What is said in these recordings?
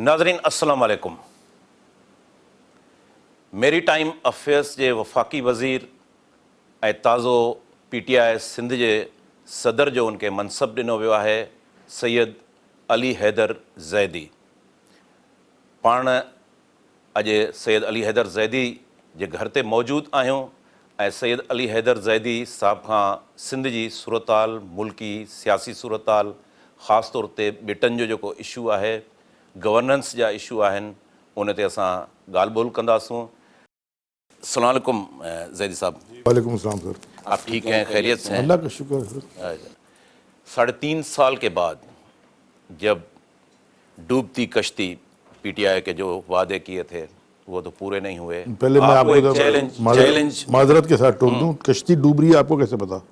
नाज़रीन अस्सलाम वालेकुम। मेरी टाइम अफेयर्स जे वफ़ाक़ी वज़ीर ऐं ताज़ो PTI सिंध जे सदर जो उनखे मनसब ॾिनो वियो आहे सैयद अली हैदर ज़ैदी। पाण अॼु सैयद अली हैदर ज़ैदी जे घर ते मौजूदु आहियूं ऐं सैयद अली हैदर ज़ैदी साहिब खां सिंध जी सूरताल, मुल्की सियासी सूरताल, ख़ासि तौर ते ॿिटनि जो जेको इशू आहे, गवर्नेंस जा इशू आहिनि, उन ते असां ॻाल्हि ॿोल कंदासूं। अस्सलाम वालेकुम ज़ैदी साहब। वालेकुम अस्सलाम सर। आप ठीक हैं, खैरियत से हैं? अल्लाह का शुक्र है सर। 3.5 साल के बाद जब डूबती कश्ती PTI के जो वादे किए थे वो तो पूरे नहीं हुए। पहले मैं आपको चैलेंज माजरत के साथ टोक दूं, कश्ती डूब रही है आपको कैसे पता?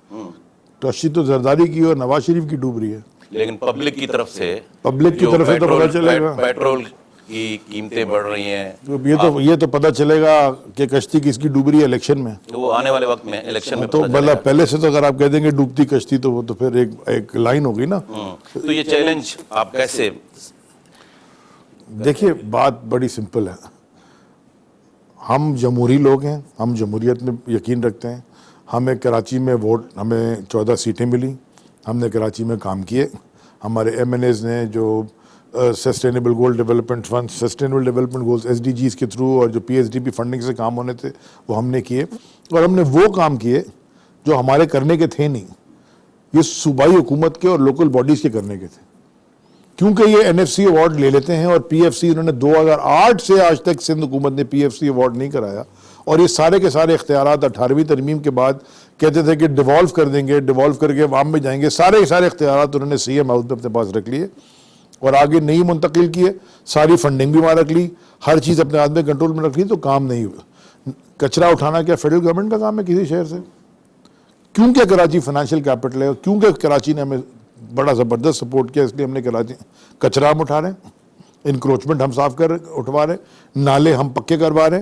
कश्ती तो जरदारी की और नवाज शरीफ की डूब रही है, लेकिन पब्लिक की तरफ से तो पता चलेगा। पेट्रोल की कीमतें बढ़ रही हैं, ये तो पता चलेगा कि कश्ती किसकी डूब रही है इलेक्शन में। तो वो आने वाले वक्त में इलेक्शन में तो मतलब पहले से तो अगर आप कह देंगे डूबती कश्ती तो वो तो फिर एक लाइन होगी ना। तो ये चैलेंज आप कैसे? देखिए, बात बड़ी सिंपल है। हम जमहूरी लोग हैं, हम जमहूरियत में यकीन रखते हैं। हमें कराची में वोट, हमें 14 सीटें मिली, हमने कराची में काम किए। हमारे MNAs ने जो sustainable goal development fund, sustainable development goals SDGs के थ्रू और जो PSDP फंडिंग से काम होने थे वो हमने किए, और हमने वो काम किए जो हमारे करने के थे नहीं, ये सूबाई हुकूमत के और लोकल बॉडीज़ के करने के थे। क्योंकि ये NFC अवार्ड ले लेते हैं और PFC इन्होंने 2008 से आज तक सिंध हुकूमत ने PFC अवार्ड नहीं कराया, और ये सारे के सारे इख्तियारात 18वीं तरमीम के बाद कहते थे कि डिवॉल्व कर देंगे, डिवॉल्व करके वाम में जाएंगे। सारे के सारे इख्तियारात उन्होंने CM हाउस में अपने पास रख लिए और आगे नहीं मुंतकिल किए। सारी फंडिंग भी वहाँ रख ली, हर चीज़ अपने हाथ में कंट्रोल में रख ली, तो काम नहीं हुआ। कचरा उठाना क्या फेडरल गवर्नमेंट का काम है किसी शहर से? क्योंकि कराची फाइनेंशियल कैपिटल है, क्योंकि कराची ने हमें बड़ा ज़बरदस्त सपोर्ट किया, इसलिए हमने कराची कचरा हम उठा रहे हैं, इंक्रोचमेंट हम साफ कर उठवा रहे, नाले हम पक्के करवा रहे,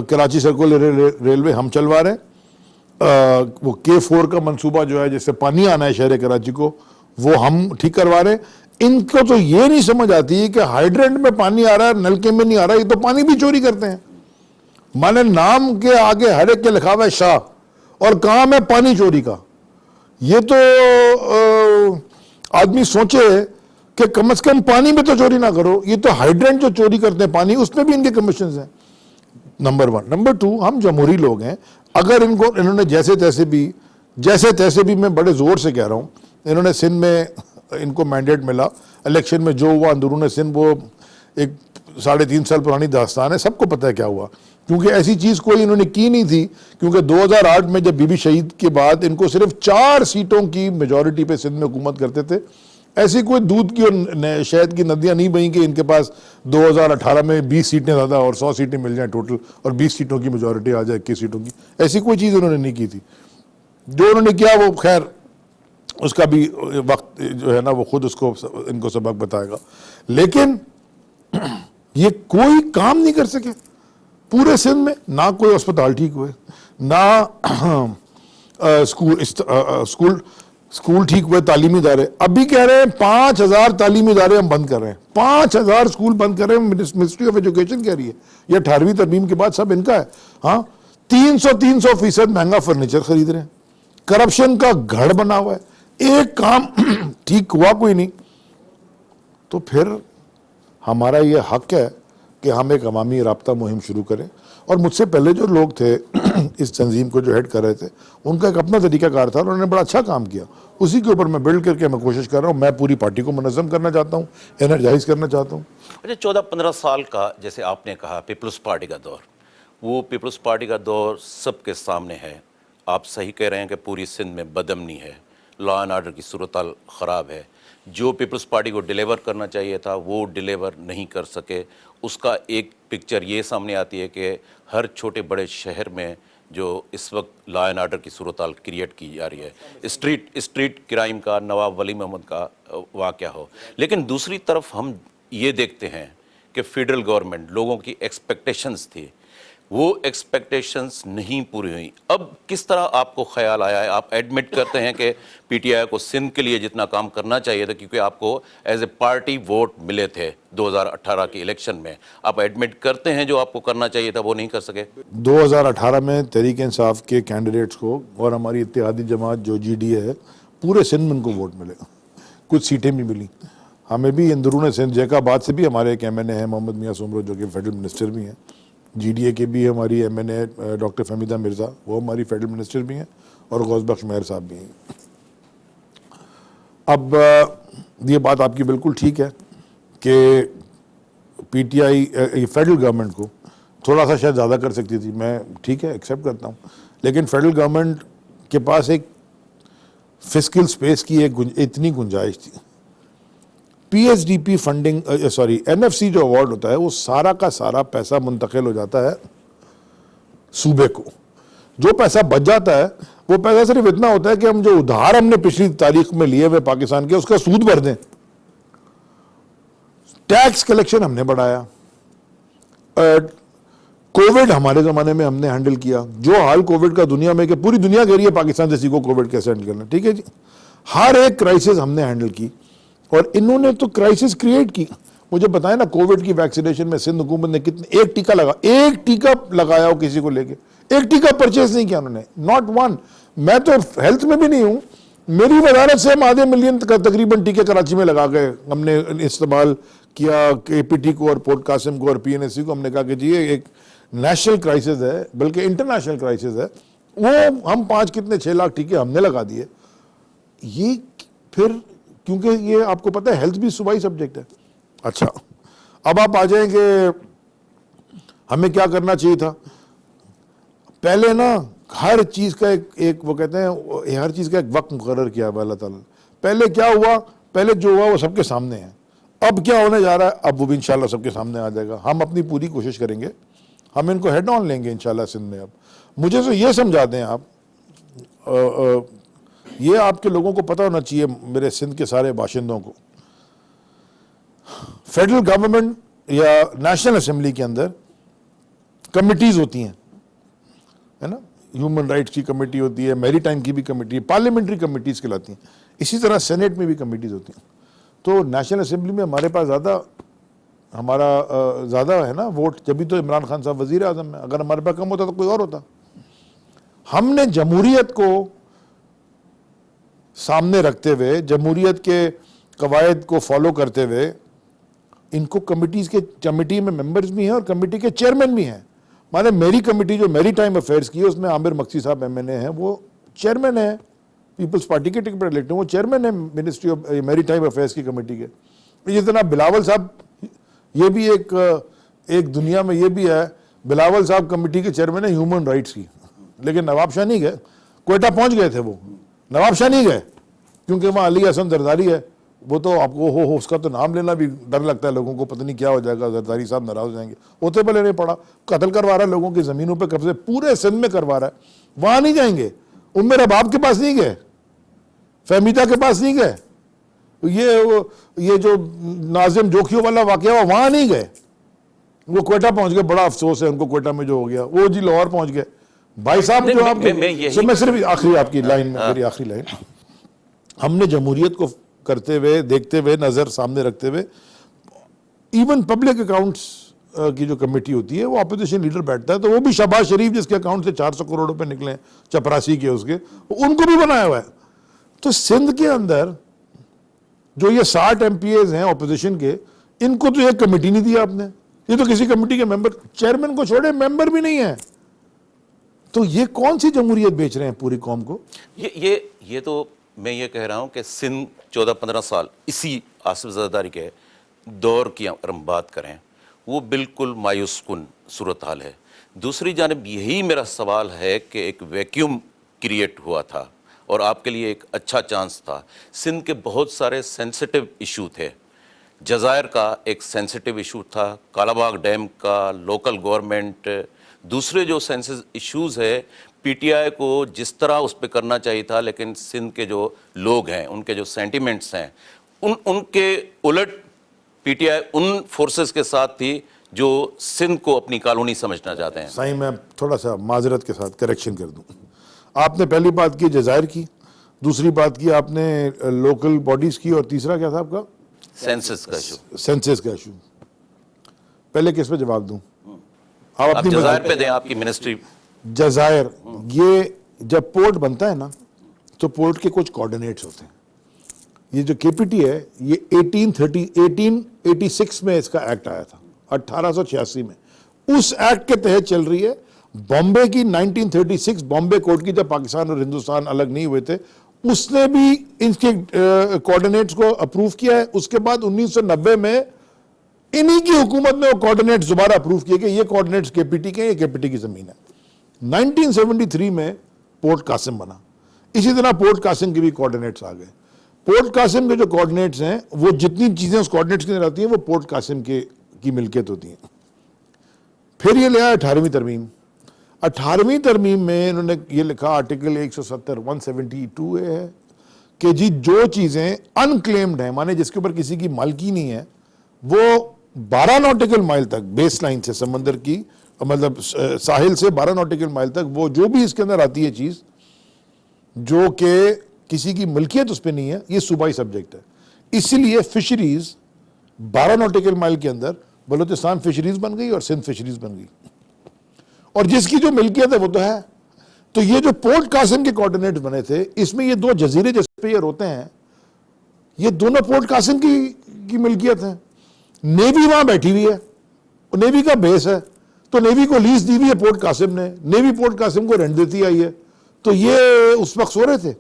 कराची सर्कुलर रेलवे हम चलवा रहे, वो K4 का मंसूबा जो है जिससे पानी आना है शहर कराची को वो हम ठीक करवा रहे। इनको तो ये नहीं समझ आती कि हाइड्रेंट में पानी आ रहा है, नलके में नहीं आ रहा, ये तो पानी भी चोरी करते हैं। माने नाम के आगे हर एक के लिखा हुआ है शाह, और काम है पानी चोरी का। ये तो आदमी सोचे कि कम से कम पानी में तो चोरी ना करो, ये तो हाइड्रेंट जो चोरी करते हैं पानी, उसमें भी इनके कमीशन हैं। नंबर 1। नंबर 2, हम जमहूरी लोग हैं। अगर इन्होंने जैसे तैसे भी मैं बड़े ज़ोर से कह रहा हूँ, इन्होंने सिंध में इनको मैंडेट मिला, इलेक्शन में जो हुआ अंदरूनी सिंध वो एक 3.5 साल पुरानी दास्तान है, सबको पता है क्या हुआ। क्योंकि ऐसी चीज़ कोई इन्होंने की नहीं थी, क्योंकि 2008 में जब बीबी शहीद के बाद इनको सिर्फ 4 सीटों की मेजॉरिटी पे सिंध में हुकूमत करते थे। ऐसी कोई दूध की और शहद की नदियाँ नहीं बहीं कि इनके पास 2018 में 20 सीटें ज़्यादा और 100 सीटें मिल जाएं टोटल, और 20 सीटों की मेजॉरिटी आ जाए 21 सीटों की। ऐसी कोई चीज़ उन्होंने नहीं की थी। जो उन्होंने किया वो खैर उसका भी वक्त जो है ना वो खुद उसको इनको सबक बताएगा, लेकिन ये कोई काम नहीं कर सके पूरे सिंध में। ना कोई अस्पताल ठीक हुए, ना स्कूल ठीक हुए, तालीमी इदारे। अभी कह रहे हैं 5000 तालीमी इदारे हम बंद कर रहे हैं, 5000 स्कूल बंद कर रहे हैं। मिनिस्ट्री ऑफ एजुकेशन कह रही है ये 18वीं तरमीम के बाद सब इनका है। हाँ, 300% महंगा फर्नीचर खरीद रहे हैं, करप्शन का गढ़ बना हुआ है, एक काम ठीक हुआ कोई नहीं। तो फिर हमारा ये हक है कि हम एक अवामी राब्ता मुहिम शुरू करें। और मुझसे पहले जो लोग थे इस तंजीम को जो हेड कर रहे थे, उनका एक अपना तरीकाकार था और उन्होंने बड़ा अच्छा काम किया। उसी के ऊपर मैं बिल्ड करके मैं कोशिश कर रहा हूँ। मैं पूरी पार्टी को मुनज़्ज़म करना चाहता हूँ, एनर्जाइज करना चाहता हूँ। अच्छा, 14-15 साल का जैसे आपने कहा पीपल्स पार्टी का दौर, वो पीपल्स पार्टी का दौर सबके सामने है। आप सही कह रहे हैं कि पूरी सिंध में बदअमनी है, लॉ एंड आर्डर की सूरत ख़राब है। जो पीपल्स पार्टी को डिलीवर करना चाहिए था वो डिलीवर नहीं कर सके। उसका एक पिक्चर ये सामने आती है कि हर छोटे बड़े शहर में जो इस वक्त लॉ एंड आर्डर की सूरत क्रिएट की जा रही है, स्ट्रीट क्राइम का नवाब वली मोहम्मद का वाक़या हो। लेकिन दूसरी तरफ हम ये देखते हैं कि फेडरल गवर्नमेंट, लोगों की एक्सपेक्टेशंस थी, वो एक्सपेक्टेशंस नहीं पूरी हुई। अब किस तरह आपको ख्याल आया है, आप एडमिट करते हैं कि पीटीआई को सिंध के लिए जितना काम करना चाहिए था, क्योंकि आपको एज ए पार्टी वोट मिले थे 2018 की इलेक्शन में, आप एडमिट करते हैं जो आपको करना चाहिए था वो नहीं कर सके? 2018 में तहरीक इंसाफ के कैंडिडेट्स को और हमारी इत्तेहादी जमात जो जीडीए है, पूरे सिंध में उनको वोट मिले, कुछ सीटें भी मिली। हमें भी अंदरून सिंध जैकाबाद से भी हमारे एक एमएनए हैं मोहम्मद मियां सुमरो, जो कि फेडरल मिनिस्टर भी हैं। जीडीए के भी हमारी एमएनए डॉक्टर फहमीदा मिर्ज़ा, वो हमारी फेडरल मिनिस्टर भी हैं, और गौस बख्श मेहर साहब भी हैं। अब ये बात आपकी बिल्कुल ठीक है कि पीटीआई फेडरल गवर्नमेंट को थोड़ा सा शायद ज़्यादा कर सकती थी, मैं ठीक है एक्सेप्ट करता हूँ, लेकिन फेडरल गवर्नमेंट के पास एक फिस्कल स्पेस की इतनी गुंजाइश थी। पीएचडीपी फंडिंग एनएफसी जो अवार्ड होता है, वो सारा का सारा पैसा मुंतकिल हो जाता है सूबे को। जो पैसा बच जाता है वो पैसा सिर्फ इतना होता है कि हम जो उधार हमने पिछली तारीख में लिए हुए पाकिस्तान के, उसका सूद भर दें। टैक्स कलेक्शन हमने बढ़ाया, कोविड हमारे जमाने में हमने हैंडल किया। जो हाल कोविड का दुनिया में, कि पूरी दुनिया कह रही है पाकिस्तान से सीखो कोविड कैसे हैंडल करना, ठीक है जी। हर एक क्राइसिस हमने हैंडल की, और इन्होंने तो क्राइसिस क्रिएट की। मुझे बताएं ना, कोविड की वैक्सीनेशन में सिंध हुकूमत ने कितने, एक टीका लगाया हो किसी को लेके, एक टीका परचेज नहीं किया उन्होंने, नॉट वन। मैं तो हेल्थ में भी नहीं हूं, मेरी वजारत से हम आधे मिलियन तकरीबन टीके कराची में लगा गए। हमने इस्तेमाल किया केपीटी को और पोर्ट कासिम को और पीएनएससी को। हमने कहा कि जी एक नेशनल क्राइसिस है, बल्कि इंटरनेशनल क्राइसिस है, वो हम 6 लाख टीके हमने लगा दिए। ये फिर, क्योंकि ये आपको पता है हेल्थ भी सूबाई सब्जेक्ट है। अच्छा, अब आप आ जाएंगे हमें क्या करना चाहिए था। पहले ना हर चीज़ का एक वो कहते हैं हर चीज़ का एक वक्त मुकर्रर किया है अल्लाह ताला। पहले क्या हुआ, पहले जो हुआ वो सबके सामने है। अब क्या होने जा रहा है, अब वो भी इंशाल्लाह सबके सामने आ जाएगा। हम अपनी पूरी कोशिश करेंगे, हम इनको हेड ऑन लेंगे इंशाल्लाह सिंध में। अब मुझे तो ये समझा दें आप, ये आपके लोगों को पता होना चाहिए, मेरे सिंध के सारे बाशिंदों को, फेडरल गवर्नमेंट या नेशनल असेंबली के अंदर कमिटीज होती हैं, है ना। ह्यूमन राइट्स की कमेटी होती है, मैरीटाइम की भी कमेटी है, पार्लियामेंट्री कमिटीज कहलाती हैं। इसी तरह सेनेट में भी कमिटीज होती हैं। तो नेशनल असेंबली में हमारे पास ज़्यादा है ना वोट, जब तो इमरान खान साहब वजीर आज़म है। अगर हमारे पास कम होता तो कोई और होता। हमने जमहूरियत को सामने रखते हुए, जमहूरियत के कवायद को फॉलो करते हुए, इनको कमेटी में मेंबर्स भी हैं और कमेटी के चेयरमैन भी हैं। माने मेरी कमेटी जो मेरी टाइम अफेयर्स की है, उसमें आमिर मक्सी साहब एमएनए हैं, वो चेयरमैन है, पीपल्स पार्टी के टिकट पर इलेक्ट हैं, वो चेयरमैन है मिनिस्ट्री ऑफ मेरी टाइम अफेयर्स की कमेटी के। जितना बिलावल साहब, ये भी एक दुनिया में ये भी है, बिलावल साहब कमेटी के चेयरमैन है ह्यूमन राइट्स की। लेकिन नवाब शाह नहीं गए, कोयटा पहुंच गए थे वो, नवाब शाह नहीं गए, क्योंकि वहाँ अली हसन जरदारी है। वो तो आपको हो उसका तो नाम लेना भी डर लगता है लोगों को, पता नहीं क्या हो जाएगा, जरदारी साहब नाराज हो जाएंगे। होते पहले नहीं पड़ा, कत्ल करवा रहा है लोगों की ज़मीनों पे कब्जे, पूरे सिंध में करवा रहा है। वहाँ नहीं जाएंगे, मेरे बाप के पास नहीं गए, फहमीदा के पास नहीं गए, ये जो नाजिम जोखियों वाला वाकया हुआ वहाँ नहीं गए, वो कोयटा पहुँच गए। बड़ा अफसोस है उनको कोयटा में जो हो गया। वो जी लाहौर पहुँच गए। भाई साहब जो आप, मैं सिर्फ आखिरी आपकी लाइन में, मेरी आखिरी लाइन, हमने जमहूरियत को करते हुए, देखते हुए, नज़र सामने रखते हुए, इवन पब्लिक अकाउंट्स की जो कमेटी होती है, वो अपोजिशन लीडर बैठता है, तो वो भी शहबाज शरीफ जिसके अकाउंट से 400 करोड़ रुपए निकले चपरासी के, उसके उनको भी बनाया हुआ है। तो सिंध के अंदर जो ये 60 MPAs हैं अपोजिशन के, इनको तो एक कमेटी नहीं दिया आपने। ये तो किसी कमेटी के मेंबर, चेयरमैन को छोड़े मेंबर भी नहीं है। तो ये कौन सी जमहूरियत बेच रहे हैं पूरी कौम को? ये तो मैं ये कह रहा हूं कि सिंध 14-15 साल इसी आसिफ ज़रदारी के दौर की अगर हम बात करें, वो बिल्कुल मायूस कुन सूरत हाल है। दूसरी जानिब यही मेरा सवाल है कि एक वैक्यूम क्रिएट हुआ था और आपके लिए एक अच्छा चांस था। सिंध के बहुत सारे सेंसिटिव इशू थे। जज़ायर का एक सेंसिटिव इशू था, कालाबाग डैम का, लोकल गवर्नमेंट, दूसरे जो सेंसिटिव इश्यूज़ है पीटीआई को जिस तरह उस पर करना चाहिए था, लेकिन सिंध के जो लोग हैं, उनके जो सेंटिमेंट्स हैं, उनके उलट पीटीआई उन फोर्सेस के साथ थी जो सिंध को अपनी कॉलोनी समझना चाहते हैं। साईं, मैं थोड़ा सा माजरत के साथ करेक्शन कर दूं। आपने पहली बात की जजायर की, दूसरी बात की आपने लोकल बॉडीज की, और तीसरा क्या था आपका? सेंसस का इशू। सेंसस का इशू। पहले किस पे जवाब दूं? आप आप अपनी जजायर पे दें, आपकी मिनिस्ट्री। जजायर, ये जब पोर्ट बनता है ना, तो पोर्ट के कुछ कोऑर्डिनेट्स होते हैं। ये जो केपीटी है, ये 1886 में इसका एक्ट आया था, 1886 में। उस एक्ट के तहत चल रही है। बॉम्बे की 1936 बॉम्बे कोर्ट की, जब पाकिस्तान और हिंदुस्तान अलग नहीं हुए थे, उसने भी इनके कोऑर्डिनेट्स को अप्रूव किया है। उसके बाद 1990 में इन्हीं की हुकूमत ने वो कोऑर्डिनेट्स दोबारा अप्रूव किए कि ये कोऑर्डिनेट्स केपीटी के, ये केपीटी की जमीन है। 1973 में पोर्ट कासिम बना। इसी तरह पोर्ट कासिम के भी कोऑर्डिनेट्स आ गए। पोर्ट कासिम के जो कोऑर्डिनेट्स हैं, वो जितनी चीजें उस कोऑर्डिनेट्स के अंदर आती हैं, वो पोर्ट कासिम के की मिल्कियत होती हैं। फिर ये ले आया 18वीं तरमीम। 18वीं तरमीम में इन्होंने ये लिखा, आर्टिकल 170 172 है कि जी जो चीजें अनक्लेम्ड है, माने जिसके ऊपर किसी की मालकी नहीं है, वो 12 नॉटिकल माइल तक बेस लाइन से, समंदर की मतलब साहिल से 12 नॉटिकल माइल तक, वो जो भी इसके अंदर आती है चीज जो कि किसी की मिल्कियत उस पर नहीं है, ये सूबाई सब्जेक्ट है। इसीलिए फिशरीज 12 नॉटिकल माइल के अंदर बलूचिस्तान फिशरीज बन गई और सिंध फिशरीज बन गई, और जिसकी जो मिल्कियत है वो तो है। तो ये जो पोर्ट कासिम के कोऑर्डिनेट्स बने थे, इसमें ये दो जजीरे जिस पे ये रोते हैं, ये दोनों पोर्ट कासिम की मिल्कियत है। नेवी वहां बैठी हुई है, नेवी का बेस है, तो नेवी को लीज दी हुई है पोर्ट कासिम ने, नेवी पोर्ट कासिम को रेंट देती आई है। तो ये उस वक्त सो रहे थे।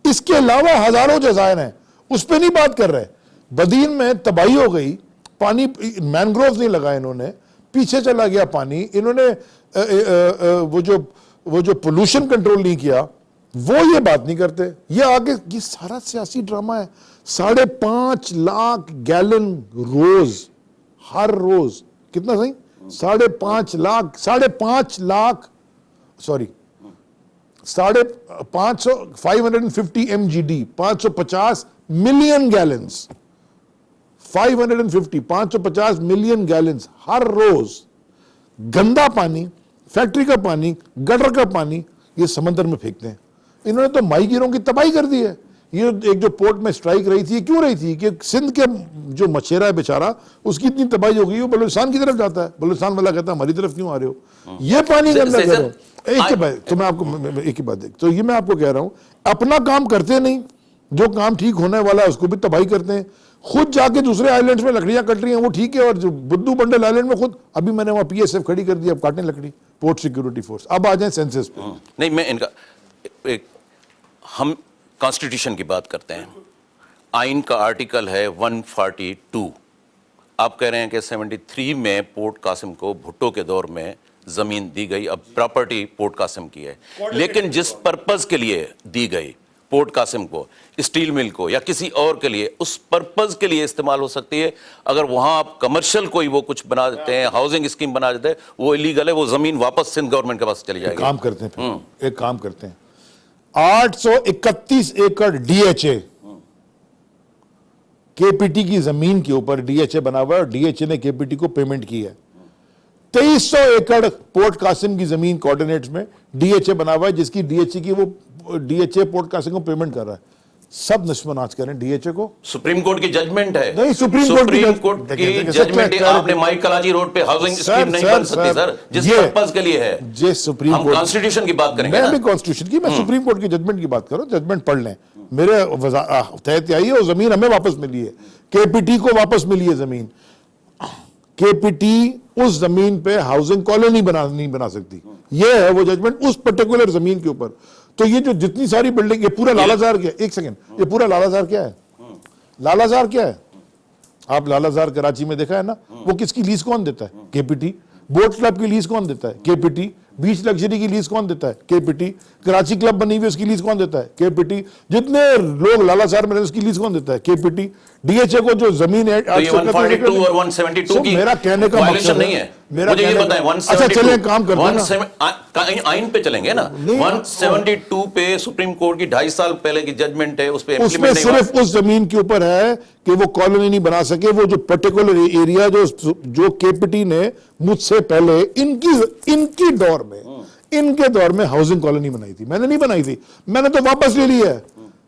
इसके अलावा हजारों जजायर हैं, उस पर नहीं बात कर रहे। बदीन में तबाही हो गई, पानी, मैनग्रोव नहीं लगाए इन्होंने, पीछे चला गया पानी, इन्होंने वो जो पोल्यूशन कंट्रोल नहीं किया, वो ये बात नहीं करते। ये आगे, ये सारा सियासी ड्रामा है। 5.5 लाख गैलन रोज, हर रोज, कितना सही? 5.5 lakh, 550 MGD, 550 million gallons, 550 million gallons हर रोज गंदा पानी, फैक्ट्री का पानी, गटर का पानी, ये समंदर में फेंकते हैं। इन्होंने तो माही गिरों की तबाही कर दी है। ये एक जो पोर्ट में स्ट्राइक रही थी, क्यों रही थी कि सिंध के जो मछेरा है बेचारा, उसकी इतनी तबाही हो गई, वो बलूचिस्तान की तरफ जाता है। बलूचिस्तान वाला कहता है हमारी तरफ क्यों आ रहे हो, ये पानी गंदा कर रहे हो। एक ही बात, तो मैं आपको एक ही बात देख, तो ये मैं आपको कह रहा हूं, अपना काम करते नहीं, जो काम ठीक होने वाला है उसको भी तबाही करते हैं। खुद जाके दूसरे आइलैंड्स में लकड़ियां कट रही हैं, वो ठीक है, और जो बुद्धू बंडल आइलैंड में खुद, अभी मैंने वहां PSF खड़ी कर दी, अब काटने लकड़ी, पोर्ट सिक्योरिटी फोर्स। अब आ जाए सेंसस पे। नहीं, मैं इनका हम कॉन्स्टिट्यूशन की बात करते हैं। आइन का आर्टिकल है 142। आप कह रहे हैं कि 73 में पोर्ट कासिम को भुट्टो के दौर में जमीन दी गई, अब प्रॉपर्टी पोर्ट कासिम की है, लेकिन जिस पर्पज के लिए दी गई पोर्ट कासिम को, स्टील मिल को या किसी और के लिए, उस पर्पज के लिए इस्तेमाल हो सकती है। अगर वहां आप कमर्शियल कोई वो कुछ बना देते हैं, हाउसिंग स्कीम बना देते हैं, वो इलीगल है, वो जमीन वापस सिंध गवर्नमेंट के पास चली जाएगी। काम करते हैं, एक काम करते हैं, 831 एकड़ DHA केपीटी की जमीन के ऊपर DHA बना हुआ है, और DHA ने केपीटी को पेमेंट की है। 2300 एकड़ पोर्ट कासिम की जमीन कोऑर्डिनेट्स में DHA बना हुआ है, जिसकी DHA की वो DHA पोर्ट कासिम को पेमेंट कर रहा है। सब नश्मनाज करें DHA को। सुप्रीम कोर्ट की जजमेंट है। नहीं, सुप्रीम कोर्ट की जजमेंट है। आपने माई कलाजी रोड पे हाउसिंग स्कीम नहीं बन सकती सर, जिस पर्पस के लिए है। जे सुप्रीम कोर्ट, कॉन्स्टिट्यूशन की बात करेंगे, मैं भी कॉन्स्टिट्यूशन की, मैं सुप्रीम कोर्ट की जजमेंट की बात करूं। जजमेंट पढ़ लें, मेरे तहत आई है, वो जमीन हमें वापस मिली है, केपीटी को वापस मिली है जमीन। केपीटी उस जमीन पे हाउसिंग कॉलोनी नहीं बना सकती, ये है वो जजमेंट उस पर्टिकुलर जमीन के ऊपर। तो ये जो जितनी सारी बिल्डिंग, ये पूरा लालाजार क्या है, एक सेकंड, ये पूरा लालाजार क्या है? लालाजार क्या है? आप लालाजार कराची में देखा है ना, वो किसकी लीज कौन देता है? केपीटी। बोट क्लब की लीज कौन देता है? केपीटी। बीच लग्जरी की लीज कौन देता है? केपीटी। कराची क्लब बनी हुई उसकी लीज कौन देता है? केपीटी। जितने लोग लालाजार में उसकी लीज कौन देता है? केपीटी। DHA को जो जमीन है, तो ये 142 और 172 की मेरा कहने का मकसद नहीं है। मेरा मुझे ये बताएं, 172, अच्छा चलें काम करते हैं आइन पे चलेंगे ना। 172 पे सुप्रीम कोर्ट की 2.5 साल पहले की जजमेंट है, उस पे उसमें सिर्फ उस जमीन के ऊपर है कि वो कॉलोनी नहीं बना सके। वो जो पर्टिकुलर एरिया जो केपीटी ने मुझसे पहले इनकी दौर में, इनके दौर में हाउसिंग कॉलोनी बनाई थी, मैंने नहीं बनाई थी, मैंने तो वापस ले ली है।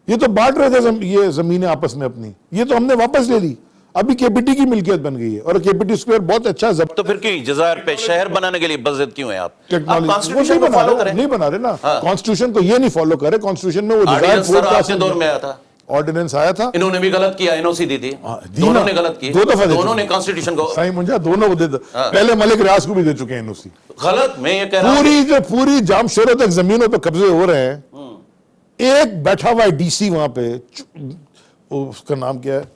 ये तो बांट रहे थे ये जमीनें आपस में अपनी, ये तो हमने वापस ले ली। अभी केपीटी की मिल्कियत बन गई है और केपीटी स्क्वायर बहुत अच्छा तो फिर क्यों जज़ायर पे शहर बनाने के लिए बजद क्यों है? आप टेक्नोलॉजी कॉन्स्टिट्यूशन को फॉलो करें। नहीं बना रहे ना, कॉन्स्टिट्यूशन को ये नहीं फॉलो करे। कॉन्स्टिट्यूशन में वो ऑर्डिनेंस सर आपके दौर में आया था, ऑर्डिनेंस आया था, इन्होंने भी गलत किया, एनओसी दी थी, दोनों ने गलत की, दो दफा दोनों ने कॉन्स्टिट्यूशन को सही मुझे दोनों को दे दो। पहले मलिक रियाज को भी दे चुके हैं एनओसी। गलत मैं ये कह रहा हूं पूरी जामशोरों तक जमीनों पे कब्जे हो रहे हैं। एक बैठा हुआ है डीसी वहां पे, उसका नाम क्या है,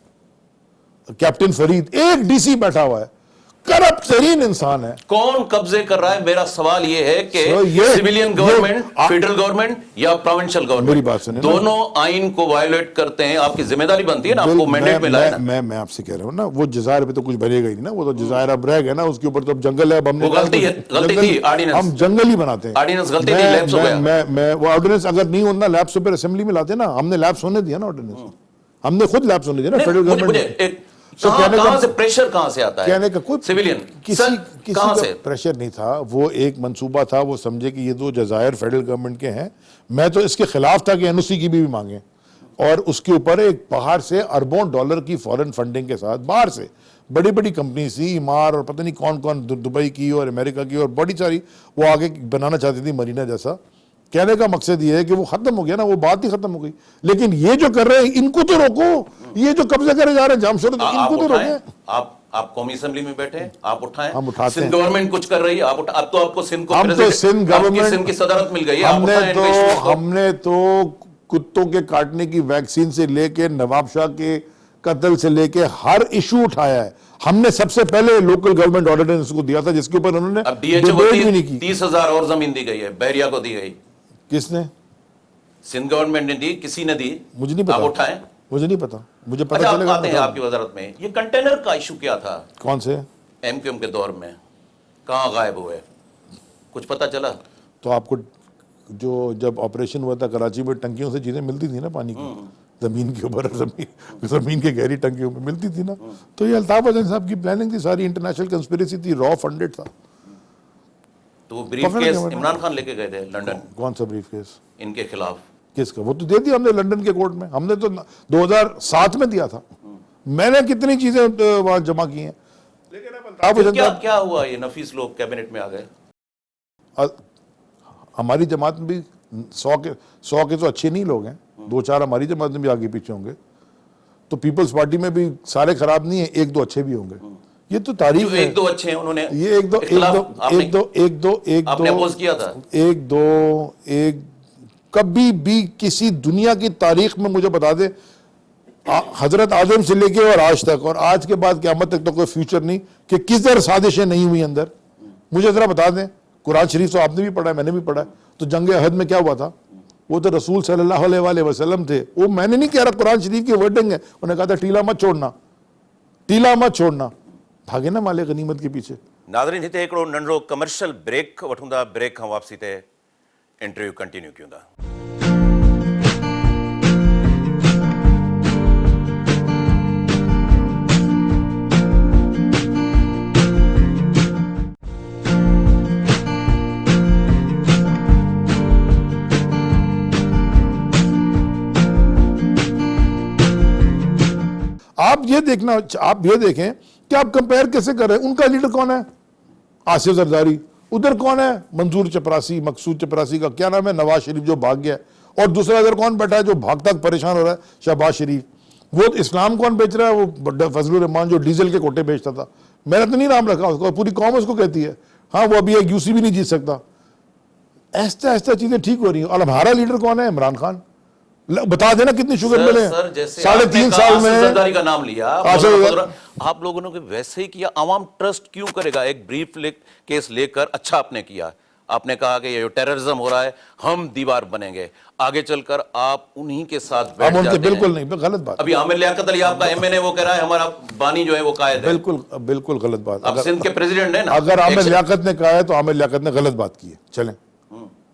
कैप्टन फरीद, एक डीसी बैठा हुआ है, करप्ट तरीन इंसान है। कौन कब्जे कर रहा है? मेरा सवाल यह है कि ये सिविलियन गवर्नमेंट, फेडरल गवर्नमेंट या प्रोविंशियल गवर्नमेंट, मेरी बात सुनिए, दोनों आइन को वायोलेट करते हैं। आपकी जिम्मेदारी बनती है ना, आपको मैंडेट मिला है ना। मैं आपसे कह रहा हूं ना, वो जज़ायर पे तो कुछ बनेगा ही नहीं ना, वो तो जज़ायर अब रह गया ना, उसके ऊपर तो अब जंगल है। अब हमने गलती थी ऑर्डिनेंस, हम जंगल ही बनाते हैं। ऑर्डिनेंस गलती थी, लैप्स हो गया। मैं वो ऑर्डिनेंस अगर नहीं होना, लैप्स ऊपर असेंबली में लाते ना, हमने लैप्स होने दिया ना, ऑर्डिनेंस हमने खुद लैप्स होने दिया ना फेडरल गवर्नमेंट। कहां से प्रेशर कहां से आता है? कहने का कोई सिविलियन किसी कहां का से प्रेशर नहीं था। वो एक मंसूबा था, वो समझे कि ये दो जज़ायर फेडरल गवर्नमेंट के हैं। मैं तो इसके खिलाफ था कि एनओसी की भी मांगे, और उसके ऊपर एक बाहर से अरबों डॉलर की फॉरेन फंडिंग के साथ बाहर से बड़ी बड़ी कंपनी सी, इमार और पता नहीं कौन कौन, दुबई की और अमेरिका की और बड़ी सारी, वो आगे बनाना चाहती थी मरीना जैसा। कहने का मकसद ये है कि वो खत्म हो गया ना, वो बात ही खत्म हो गई। लेकिन ये जो कर रहे हैं इनको तो रोको, ये जो कब्जा करे जा रहे हैं जामशोर, तो इनको तो रोके। आप कौमी असेंबली में बैठे हैं, आप उठाएं। हम उठाते सिंध हैं। गवर्नमेंट कुछ कर रही है, आप अब तो आपको सिंध को, हम तो सिंध गवर्नमेंट, सिंध की सदारत मिल गई है। हमने तो कुत्तों के काटने की वैक्सीन से लेके नवाब शाह के कत्ल से लेके हर इशू उठाया है। हमने सबसे पहले लोकल गवर्नमेंट ऑर्डिनेंस को दिया था, जिसके ऊपर उन्होंने डिबेट भी नहीं की। 30,000 और जमीन दी गई है, बहरिया को दी गई। किसने? सिंध गवर्नमेंट ने दी, किसी ने दी, मुझे नहीं पता। आप उठाएं, मुझे नहीं पता, मुझे पता अच्छा, चलेगा। आते हैं आपकी वजारत में। ये कंटेनर का इशू क्या था? कौन से? एमक्यूएम के दौर में कहां गायब हुए, कुछ पता चला? तो आपको जो जब ऑपरेशन हुआ था कराची में, टंकियों से चीजें मिलती थी ना पानी की, जमीन के ऊपर, जमीन के गहरी टंकियों में मिलती थी ना। तो ये अल्ताफ हसन साहब की प्लानिंग थी, सारी इंटरनेशनल कंस्पिरेसी थी, रॉ फंडेड था। तो वो ब्रीफ केस इमरान खान लेके गए थे लंदन। कौन सा ब्रीफ केस? इनके खिलाफ। किसका? वो तो दे दिया हमने लंदन के कोर्ट में। हमने तो 2007 में दिया था। मैंने कितनी चीजें वहां जमा की हैं। लेकिन अब क्या हुआ? ये नफीस लोग कैबिनेट में आ गए। हमारी जमात में भी 100 के तो अच्छे नहीं लोग हैं, 2-4 हमारी जमात में भी आगे पीछे होंगे। तो पीपल्स पार्टी में भी सारे खराब नहीं है, 1-2 अच्छे भी होंगे। ये तो तारीख है। 1-2 अच्छे हैं, उन्होंने ये एक दो आपने अपोज किया था। एक कभी भी किसी दुनिया की तारीख में मुझे बता दे, हजरत आदम से लेके और आज तक, और आज के बाद क़यामत तक तो कोई फ्यूचर नहीं कि किस तरह साजिशें नहीं हुई अंदर। मुझे जरा बता दें। कुरान शरीफ तो आपने भी पढ़ा है, मैंने भी पढ़ा है। तो जंग अहद में क्या हुआ था? वो तो रसूल सल्लल्लाहु अलैहि वसल्लम थे। वो मैंने नहीं कह रहा, कुरान शरीफ की वर्डिंग है। उन्होंने कहा था टीला मत छोड़ना, टीला मत छोड़ना। भागे ना माले गनीमत के पीछे। नाज़रीन, हिते हिकिड़ो नंढड़ो कमर्शियल ब्रेक वठूं था। ब्रेक खां वापसी ते इंटरव्यू कंटिन्यू कयूं था। आप ये देखें कि आप कंपेयर कैसे कर रहे हैं। उनका लीडर कौन है? आसिफ जरदारी। उधर कौन है? मंजूर चपरासी, मकसूद चपरासी का क्या नाम है, नवाज शरीफ जो भाग गया। और दूसरा इधर कौन बैठा है जो भागता परेशान हो रहा है? शहबाज शरीफ। वो इस्लाम कौन बेच रहा है? वो फजलुर रहमान जो डीजल के कोटे बेचता था। मैंने तो नहीं नाम रखा उसको, पूरी कौम उसको कहती है। हाँ, वो अभी एक यूसी भी नहीं जीत सकता। ऐसा ऐसा चीजें ठीक हो रही हैं। और हमारा लीडर कौन है? इमरान खान। बता देना कितनी शुगर मिले। 3.5 साल में जरदारी का नाम लिया आप लोगों ने वैसे ही किया। आवाम ट्रस्ट क्यों करेगा? एक ब्रीफ केस लेकर अच्छा आपने किया। आपने कहा कि ये टेररिज्म हो रहा है, हम दीवार बनेंगे। आगे चलकर आप उन्हीं के साथ बैठ जाते हैं। बिल्कुल नहीं, गलत बात। अभी आमिर लियाकत अली आपका एमएनए, वो कह रहा है हमारा बानी जो है वो कायद है। बिल्कुल गलत बात। आप सिंध के प्रेसिडेंट हैं ना। अगर आमिर लियाकत ने कहा है तो आमिर लियाकत ने गलत बात की है। चलें,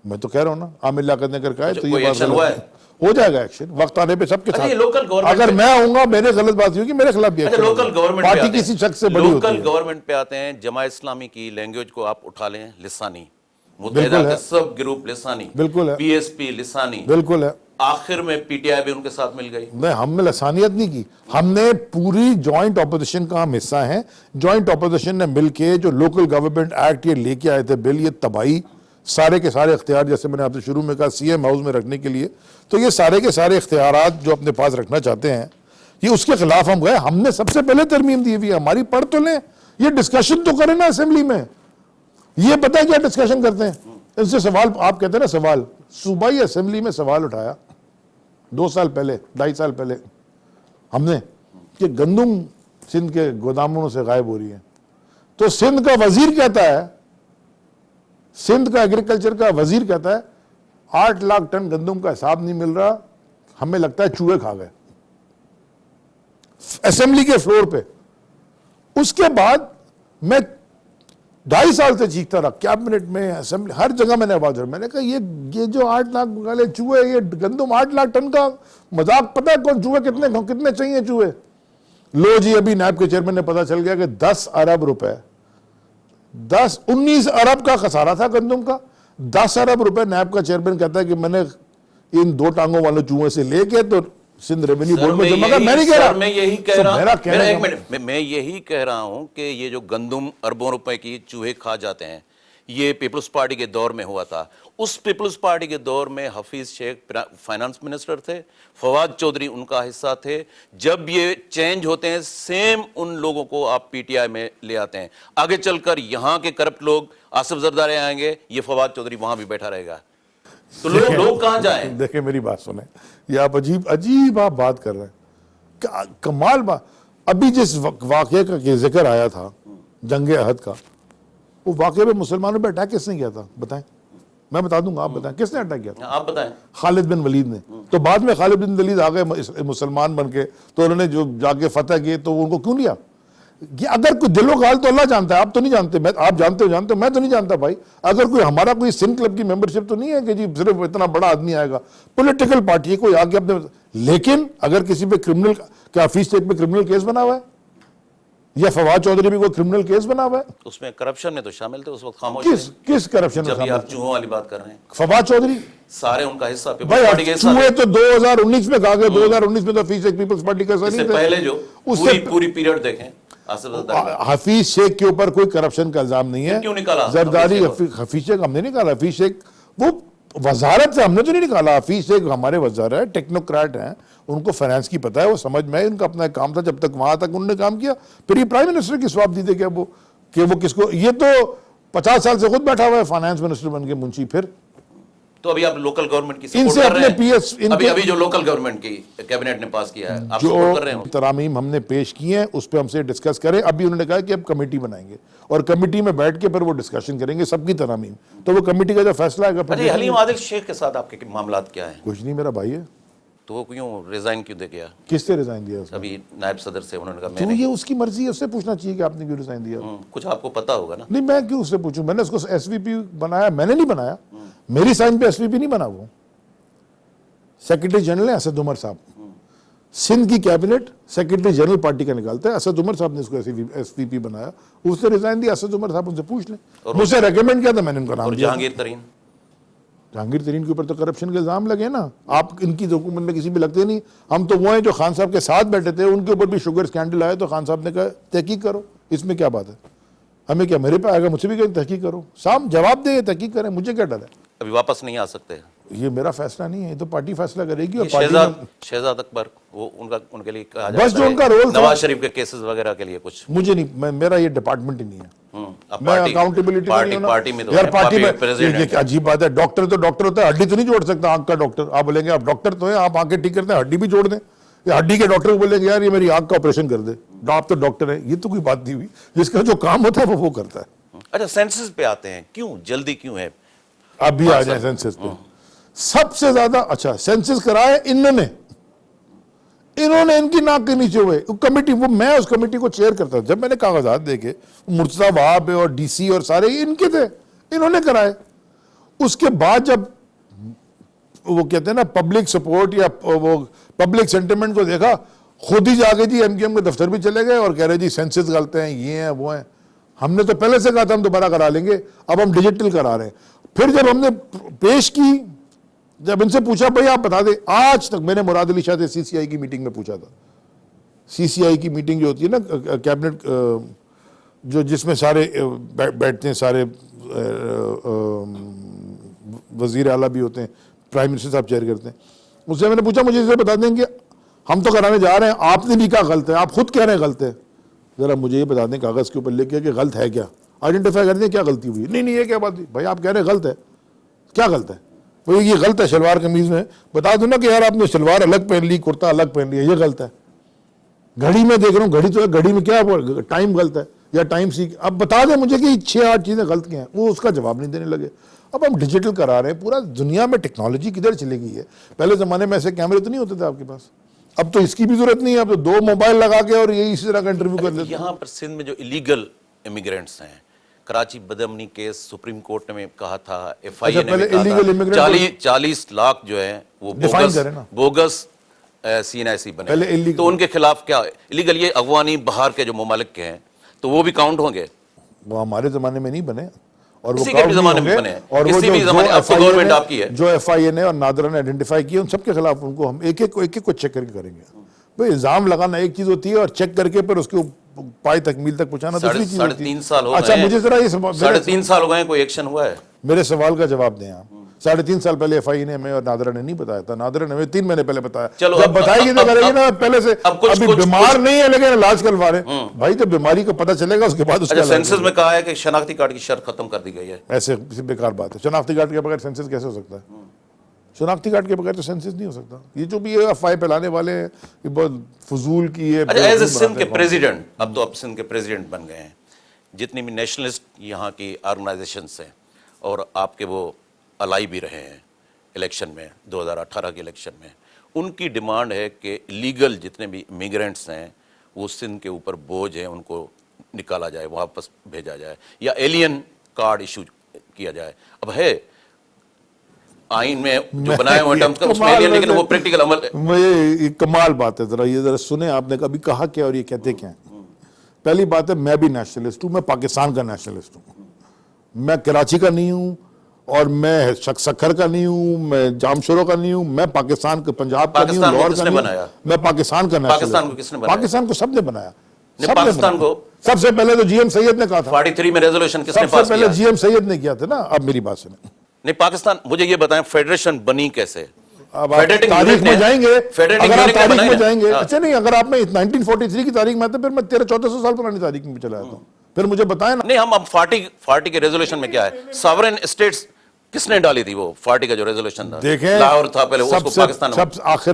मैं तो कह रहा हूं ना, आमिर लियाकत ने कर कहा है तो ये बात हुआ है। हो जाएगा एक्शन वक्त आने पे सबके अच्छा, ये साथ। लोकल गवर्नमेंट अगर मैं आऊंगा मेरे गलत बात होगी मेरे खिलाफ भी अच्छा, action लोकल होगा। गवर्नमेंट पार्टी किसी शख्स से बड़ी होती लोकल है। गवर्नमेंट पे आते हैं। जमा इस्लामी की लैंग्वेज को आप उठा लें, लिसानी, बिल्कुल मुत्तहिदा है। के सब ग्रुप लिसानी, बिल्कुल है। पीएसपी लिसानी, बिल्कुल है। आखिर में पीटीआई भी उनके साथ मिल गई। नहीं, हमने लसानियत नहीं की, हमने पूरी जॉइंट ऑपोजिशन का हम हिस्सा हैं। जॉइंट ऑपोजिशन ने मिलके जो लोकल गवर्नमेंट एक्ट ये लेके आए थे बिल, ये तबाही, सारे के सारे इख्तियार, जैसे मैंने आपसे शुरू में कहा सीएम हाउस में रखने के लिए, तो ये सारे के सारे इख्तियारात जो अपने पास रखना चाहते हैं, ये उसके खिलाफ हम गए। हमने सबसे पहले तरमीम दी हुई है, हमारी पढ़ तो लें, ये डिस्कशन तो करें ना असेंबली में। ये पता है क्या डिस्कशन करते हैं, इनसे सवाल, आप कहते हैं ना सवाल, सूबाई असेंबली में सवाल उठाया 2 साल पहले, 2.5 साल पहले हमने, कि गंदम सिंध के गोदामों से गायब हो रही है। तो सिंध का वजीर कहता है, सिंध का एग्रीकल्चर का वजीर कहता है 8 लाख टन गंदम का हिसाब नहीं मिल रहा, हमें लगता है चूहे खा गए, असेंबली के फ्लोर पे। उसके बाद मैं 2.5 साल से चीखता रहा, कैबिनेट में, असेंबली, हर जगह मैंने आवाज उठाई। मैंने कहा ये जो 8 लाख वाले चूहे, ये गंदम 8 लाख टन का मजाक, पता है कौन चूहे कितने चाहिए चूहे? लो जी, अभी नैब के चेयरमैन ने पता चल गया कि 10 अरब रुपए, 19 अरब का खसारा था गंदम का। 10 अरब रुपए नैब का चेयरमैन कहता है कि मैंने इन 2 टांगों वाले चूहे से लेके तो सिंध रेवेन्यू बोर्ड में जमा कर। मैं नहीं कह रहा, मैं यही कह रहा हूं, एक मिनट, मैं यही कह रहा हूं कि ये जो गंदम अरबों रुपए की चूहे खा जाते हैं, ये पीपल्स पार्टी के दौर में हुआ था। उस पीपल्स पार्टी के दौर में हफीज शेख फाइनेंस मिनिस्टर थे, फवाद चौधरी उनका हिस्सा थे। जब ये चेंज होते हैं, सेम उन लोगों को आप पीटीआई में ले आते हैं। आगे चलकर यहाँ के करप्ट लोग आसिफ जरदारी आएंगे, ये फवाद चौधरी वहां भी बैठा रहेगा, तो लोग कहां जाएं? देखिए मेरी बात सुने, ये आप अजीब आप बात कर रहे हैं, कमाल बात। अभी जिस वाकये का जिक्र आया था जंगे अहद का, वो वाकये में मुसलमानों पर अटैक किसने किया था बताएं? मैं बता दूंगा, आप बताएं किसने अटैक किया था? आप बताएं। खालिद बिन वलीद ने। तो बाद में खालिद बिन वलीद आ गए मुसलमान बन के, तो उन्होंने जो जाके फतह किए, तो उनको क्यों लिया? ये अगर कोई दिलो का हाल तो अल्लाह जानता है, आप तो नहीं जानते, मैं, आप जानते हो, मैं तो नहीं जानता भाई। अगर कोई हमारा कोई सिंध क्लब की मेंबरशिप तो नहीं है कि जी सिर्फ इतना बड़ा आदमी आएगा, पॉलिटिकल पार्टी है, कोई आगे अपने। लेकिन अगर किसी पे क्रिमिनल, क्या हफीज शेख पे क्रिमिनल केस बना हुआ है, या फवाद चौधरी भी कोई क्रिमिनल केस बना हुआ है? उसमें करप्शन में तो शामिल थे, उस वक्त खामोश किस करप्शन में? जब आप चूहों वाली बात कर रहे हैं, फवाद चौधरी सारे उनका हिस्सा भाई, चूहे तो 2019 में कहा गया, 2019 में तो हफीज शेख पीपल्स पार्टी का इससे पहले जो पूरी पीरियड देखें, हफीज शेख के ऊपर कोई करप्शन का इल्जाम नहीं है। क्यों निकाला जरदारी? हफीज शेख हमने निकाला, हफीज शेख वो वजारत से हमने तो नहीं निकाला। हफीज शेख हमारे वजार है, टेक्नोक्रेट हैं, उनको फाइनेंस की पता है, वो समझ में, उनका अपना काम था, जब तक वहां तक उन्होंने काम किया। फिर ये प्राइम मिनिस्टर की स्वाब दी थे क्या वो, कि वो किसको? ये तो 50 साल से खुद बैठा हुआ है फाइनेंस मिनिस्टर बन के, मुंशी। फिर तो अभी आप लोकल गवर्नमेंट की सपोर्ट कर रहे हैं? पीएस अभी जो लोकल गवर्नमेंट की कैबिनेट ने पास किया है, आप सपोर्ट कर रहे हैं? तरामीम हमने पेश किए हैं, उस पर हमसे डिस्कस करें। अभी उन्होंने कहा कि अब कमेटी बनाएंगे और कमेटी में बैठ के फिर वो डिस्कशन करेंगे सबकी तरामीम, तो वो कमेटी का जो फैसला आएगा। अरे हलीम आदिल शेख के साथ आपके मामला क्या है? कुछ नहीं, मेरा भाई है। तो वो क्यों रिजाइन क्यों दे गया? किससे रिजाइन दिया? अभी नायब सदर से उन्होंने कहा तो ये उसकी मर्जी है, उससे पूछना चाहिए कि आपने क्यों रिजाइन दिया। कुछ आपको पता होगा ना? नहीं, मैं क्यों उससे पूछूं? मैंने उसको एसवीपी बनाया, मैंने नहीं बनाया, मेरी साइन पे एसवीपी नहीं बना। वो सेक्रेटरी जनरल है असद उमर साहब, सिंध की कैबिनेट सेक्रेटरी जनरल पार्टी का निकालता है, असद उमर साहब ने इसको एसवीपी बनाया, उसने रिजाइन दिया। असद उमर साहब उनसे पूछ लें, मुझसे रेकमेंड किया था, मैंने उनका नाम दिया। जहांगीर तरीन के ऊपर तो करप्शन के इल्जाम लगे ना, आप इनकी हुकूमत में किसी भी लगते नहीं। हम तो वो हैं जो खान साहब के साथ बैठे थे, उनके ऊपर भी शुगर स्कैंडल आया तो खान साहब ने कहा तहकीक करो, इसमें क्या बात है? हमें क्या, मेरे पे आएगा, मुझसे भी कहें तहकीक करो, साहब जवाब दे, तहकीक करें, मुझे क्या डर है? अभी वापस नहीं आ सकते? ये मेरा फैसला नहीं है, ये तो पार्टी फैसला करेगी। और शहजाद अकबर, वो उनके लिए कहा बस जो उनका रोल नवाज शरीफ के केसेस वगैरह के लिए कुछ मुझे नहीं, मेरा ये डिपार्टमेंट ही नहीं है। मैं अकाउंटेबिलिटी पार्टी में यार, पार्टी में अजीब बात है। डॉक्टर तो डॉक्टर होता है, हड्डी तो नहीं जोड़ सकता आंख का डॉक्टर। आप बोलेंगे आप डॉक्टर तो है, आप आंखें ठीक करते हैं, हड्डी भी जोड़ दें। या हड्डी के डॉक्टर को बोलेंगे यार ये मेरी आंख का ऑपरेशन कर दे, आप तो डॉक्टर है। ये तो कोई बात नहीं हुई, जिसका जो काम होता है वो करता है। अच्छा, सेंसस पे आते हैं, क्यों जल्दी क्यों है? अभी आ जाए सेंसस पे। सबसे ज्यादा अच्छा सेंसस कराए इन्होंने इनकी नाक के नीचे हुए कमेटी, वो मैं उस कमेटी को चेयर करता था। जब मैंने कागजात देखे, मुर्तजा वहाब और डीसी और सारे इनके थे, इन्होंने कराए। उसके बाद जब वो कहते हैं ना पब्लिक सपोर्ट या वो पब्लिक सेंटिमेंट को देखा, खुद ही जाके जी एमक्यूएम के दफ्तर भी चले गए और कह रहे जी सेंसस गलत हैं, ये हैं वो हैं। हमने तो पहले से कहा था हम दोबारा करा लेंगे, अब हम डिजिटल करा रहे हैं। फिर जब हमने पेश की, जब इनसे पूछा भाई आप बता दें, आज तक मैंने मुराद अली शाह से सीसीआई की मीटिंग में पूछा था, सीसीआई की मीटिंग जो होती है ना कैबिनेट, जो जिसमें सारे बैठते हैं, सारे वजीर आला भी होते हैं, प्राइम मिनिस्टर साहब चेयर करते हैं, उससे मैंने पूछा मुझे इसे बता दें कि हम तो कराने जा रहे हैं, आपने भी कहा गलत है, आप खुद कह रहे हैं गलत है, जरा मुझे ये बता दें कागज के ऊपर लिख के कि गलत है क्या, आइडेंटिफाई कर दें क्या गलती हुई। नहीं नहीं ये क्या बात हुई भाई, आप कह रहे हैं गलत है, क्या गलत है भाई, ये गलत है शलवार कमीज में, बता दो ना कि यार आपने शलवार अलग पहन ली, कुर्ता अलग पहन लिया, ये गलत है। घड़ी में देख रहा हूँ, घड़ी तो है, घड़ी में क्या टाइम गलत है या टाइम सीख, अब बता दें मुझे कि 6-8 चीजें गलत क्या हैं, वो उसका जवाब नहीं देने लगे। अब हम डिजिटल करा रहे हैं, पूरा दुनिया में टेक्नोलॉजी किधर चली गई है। पहले जमाने में ऐसे कैमरे तो नहीं होते थे आपके पास, अब तो इसकी भी जरूरत नहीं है, अब तो 2 मोबाइल लगा के और यही इसी तरह का इंटरव्यू कर लेते हैं। यहाँ पर सिंध में जो इलीगल इमिग्रेंट्स हैं, कराची बदअमनी केस सुप्रीम कोर्ट ने कहा था, एफआईए ने पहले भी कहा illegal था, immigrant 40 लाख जो है वो Define करें ना। बोगस सीएनआईसी बने, पहले illegal- तो उनके खिलाफ क्या इलीगल, ये अफगानी बाहर के जो ममालिक के हैं तो वो भी काउंट होंगे। वो हमारे जमाने में नहीं बने और किसी वो के भी count नहीं जमाने में होंगे। बने हैं, और वो किसी भी जो जमाने, अब तो FIA गवर्नमेंट ने- आपकी है। जो एफआईए ने और नादरा ने आइडेंटिफाई किए उन सबके खिलाफ उनको हम एक एक को चेक करके करेंगे। भाई इल्जाम लगाना एक चीज होती है और चेक करके फिर उसको पाई तकमील तक पहुंचाना दूसरी चीज होती है। 3.5 साल हो गए। अच्छा मुझे जरा ये 3.5 साल हो गए, कोई एक्शन हुआ है? मेरे सवाल का जवाब दें आप। 3.5 साल पहले एफआईए ने हमें और नादरा ने नहीं बताया था, नादरा ने हमें 3 महीने पहले बताया। चलो, जब अब- बताएगी तो अब- करेगी अब- ना पहले से। अब कुछ- अभी कुछ- बीमार कुछ- नहीं है लेकिन इलाज करवा रहे भाई, जब बीमारी का पता चलेगा उसके बाद उसका अच्छा, इलाज सेंसस में कहा है कि शनाख्ती कार्ड की शर्त खत्म कर दी गई है। ऐसे बेकार बात है। शनाख्ती कार्ड के बगैर सेंसस कैसे हो सकता है? शनाख्ती कार्ड के बगैर तो सेंसस नहीं हो सकता। ये जो भी ये अफवाह फैलाने वाले हैं ये बहुत फजूल की है। अच्छा, एज ए सिंध के प्रेसिडेंट, अब तो आप सिंध के प्रेसिडेंट बन गए हैं, जितनी भी नेशनलिस्ट यहाँ की ऑर्गेनाइजेशंस हैं और आपके वो अलाई भी रहे हैं इलेक्शन में, 2018 के इलेक्शन में, उनकी डिमांड है कि लीगल जितने भी इमिग्रेंट्स हैं वो सिंध के ऊपर बोझ है, उनको निकाला जाए, वापस भेजा जाए या एलियन कार्ड इशू किया जाए। अब है आइन में जो बनाए हुए टर्म्स का उसमें एलियन, लेकिन वो प्रैक्टिकल अमल है। ये कमाल बात है। जरा ये जरा सुने, आपने कभी कहा क्या और ये कहते क्या है? पहली बात है मैं भी नेशनलिस्ट हूँ, मैं पाकिस्तान का नेशनलिस्ट हूँ, मैं कराची का नहीं हूँ और मैं सखर का नहीं हूँ, मैं जामशोरो का नहीं हूँ, मैं पाकिस्तान का, पंजाब का नहीं हूँ, लाहौर का नहीं हूँ, मैं पाकिस्तान का नेशनलिस्ट। पाकिस्तान को किसने बनाया? पाकिस्तान को सबने बनाया। पाकिस्तान को सबसे पहले तो जीएम सैयद ने कहा था। 43 में रेजोल्यूशन किसने सबसे पास पहले किया? जीएम सैयद ने किया था ना। अब मेरी बात सुने, नहीं, पाकिस्तान, मुझे ये बताएं फेडरेशन बनी कैसे? अब आप तारीख में जाएंगे, अगर आप तारीख में जाएंगे, हाँ। अच्छा नहीं, अगर आप में 1943 की तारीख में आते फिर मैं 1300-1400 साल पुरानी तारीख में भी चला जाता हूँ, फिर मुझे बताएं ना। नहीं, हम अब 40 के रेजोल्यूशन में क्या है? सॉवरेन स्टेट्स किसने डाली थी? वो 40 का जो रेजोल्यूशन था, देखें लाहौर था पहले, उसको पाकिस्तान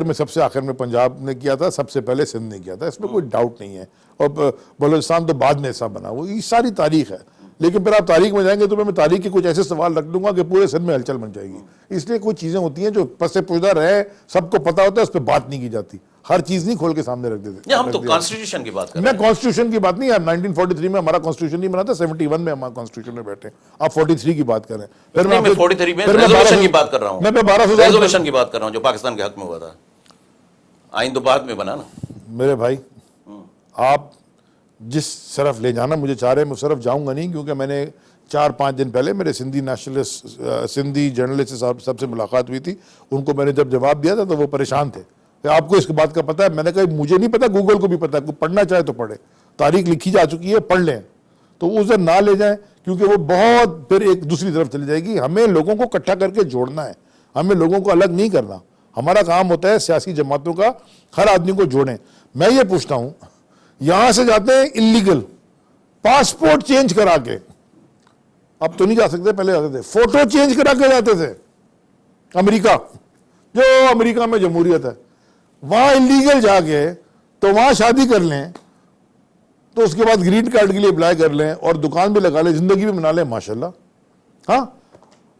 में सबसे आखिर में पंजाब ने किया था, सबसे पहले सिंध ने किया था, इसमें कोई डाउट नहीं है। और बलूचिस्तान तो बाद में ऐसा बना, वो ये सारी तारीख है। लेकिन फिर आप तारीख में जाएंगे तो मैं तारीख के कुछ ऐसे सवाल रख दूंगा कि पूरे सिंध में हलचल बन जाएगी। इसलिए कुछ चीजें होती हैं जो पसे पुशदा रहे, सबको पता होता है, उस पर बात नहीं की जाती। हर चीज नहीं खोल के सामने रख देते। हम तो कॉन्स्टिट्यूशन की बात कर रहे मैं कॉन्स्टिट्यूशन की बात नहीं यार, 1943 में हमारा कॉन्स्टिट्यूशन नहीं बना था, 71 में हमारा कॉन्स्टिट्यूशन में बैठे। आप 43 की बात करें, फिर हैं। मैं 43 में रेजोल्यूशन की बात कर रहा हूँ, मैं 1200 रेजोल्यूशन की बात कर रहा हूँ जो पाकिस्तान के हक में हुआ था। आइन तो बाद में बना ना। मेरे भाई, आप जिस तरफ ले जाना मुझे चाह रहे हैं मैं उस तरफ जाऊंगा नहीं, क्योंकि मैंने 4-5 दिन पहले मेरे सिंधी नेशनलिस्ट, सिंधी जर्नलिस्ट साहब सबसे मुलाकात हुई थी। उनको मैंने जब जवाब दिया था तो वो परेशान थे। आपको इस बात का पता है? मैंने कहा मुझे नहीं पता, गूगल को भी पता है, कोई पढ़ना चाहे तो पढ़े, तारीख लिखी जा चुकी है, पढ़ लें। तो उसे ना ले जाएं, क्योंकि वो बहुत फिर एक दूसरी तरफ चली जाएगी। हमें लोगों को इकट्ठा करके जोड़ना है, हमें लोगों को अलग नहीं करना। हमारा काम होता है सियासी जमातों का हर आदमी को जोड़ें। मैं ये पूछता हूं, यहां से जाते हैं इलीगल, पासपोर्ट चेंज करा के, अब तो नहीं जा सकते, पहले जाते थे, फोटो चेंज करा के जाते थे अमेरिका, जो अमेरिका में जमहूरियत है, वहां इलीगल जाके तो वहां शादी कर लें, तो उसके बाद ग्रीन कार्ड के लिए अप्लाई कर लें और दुकान भी लगा लें, जिंदगी भी बना लें, माशाल्लाह। हाँ,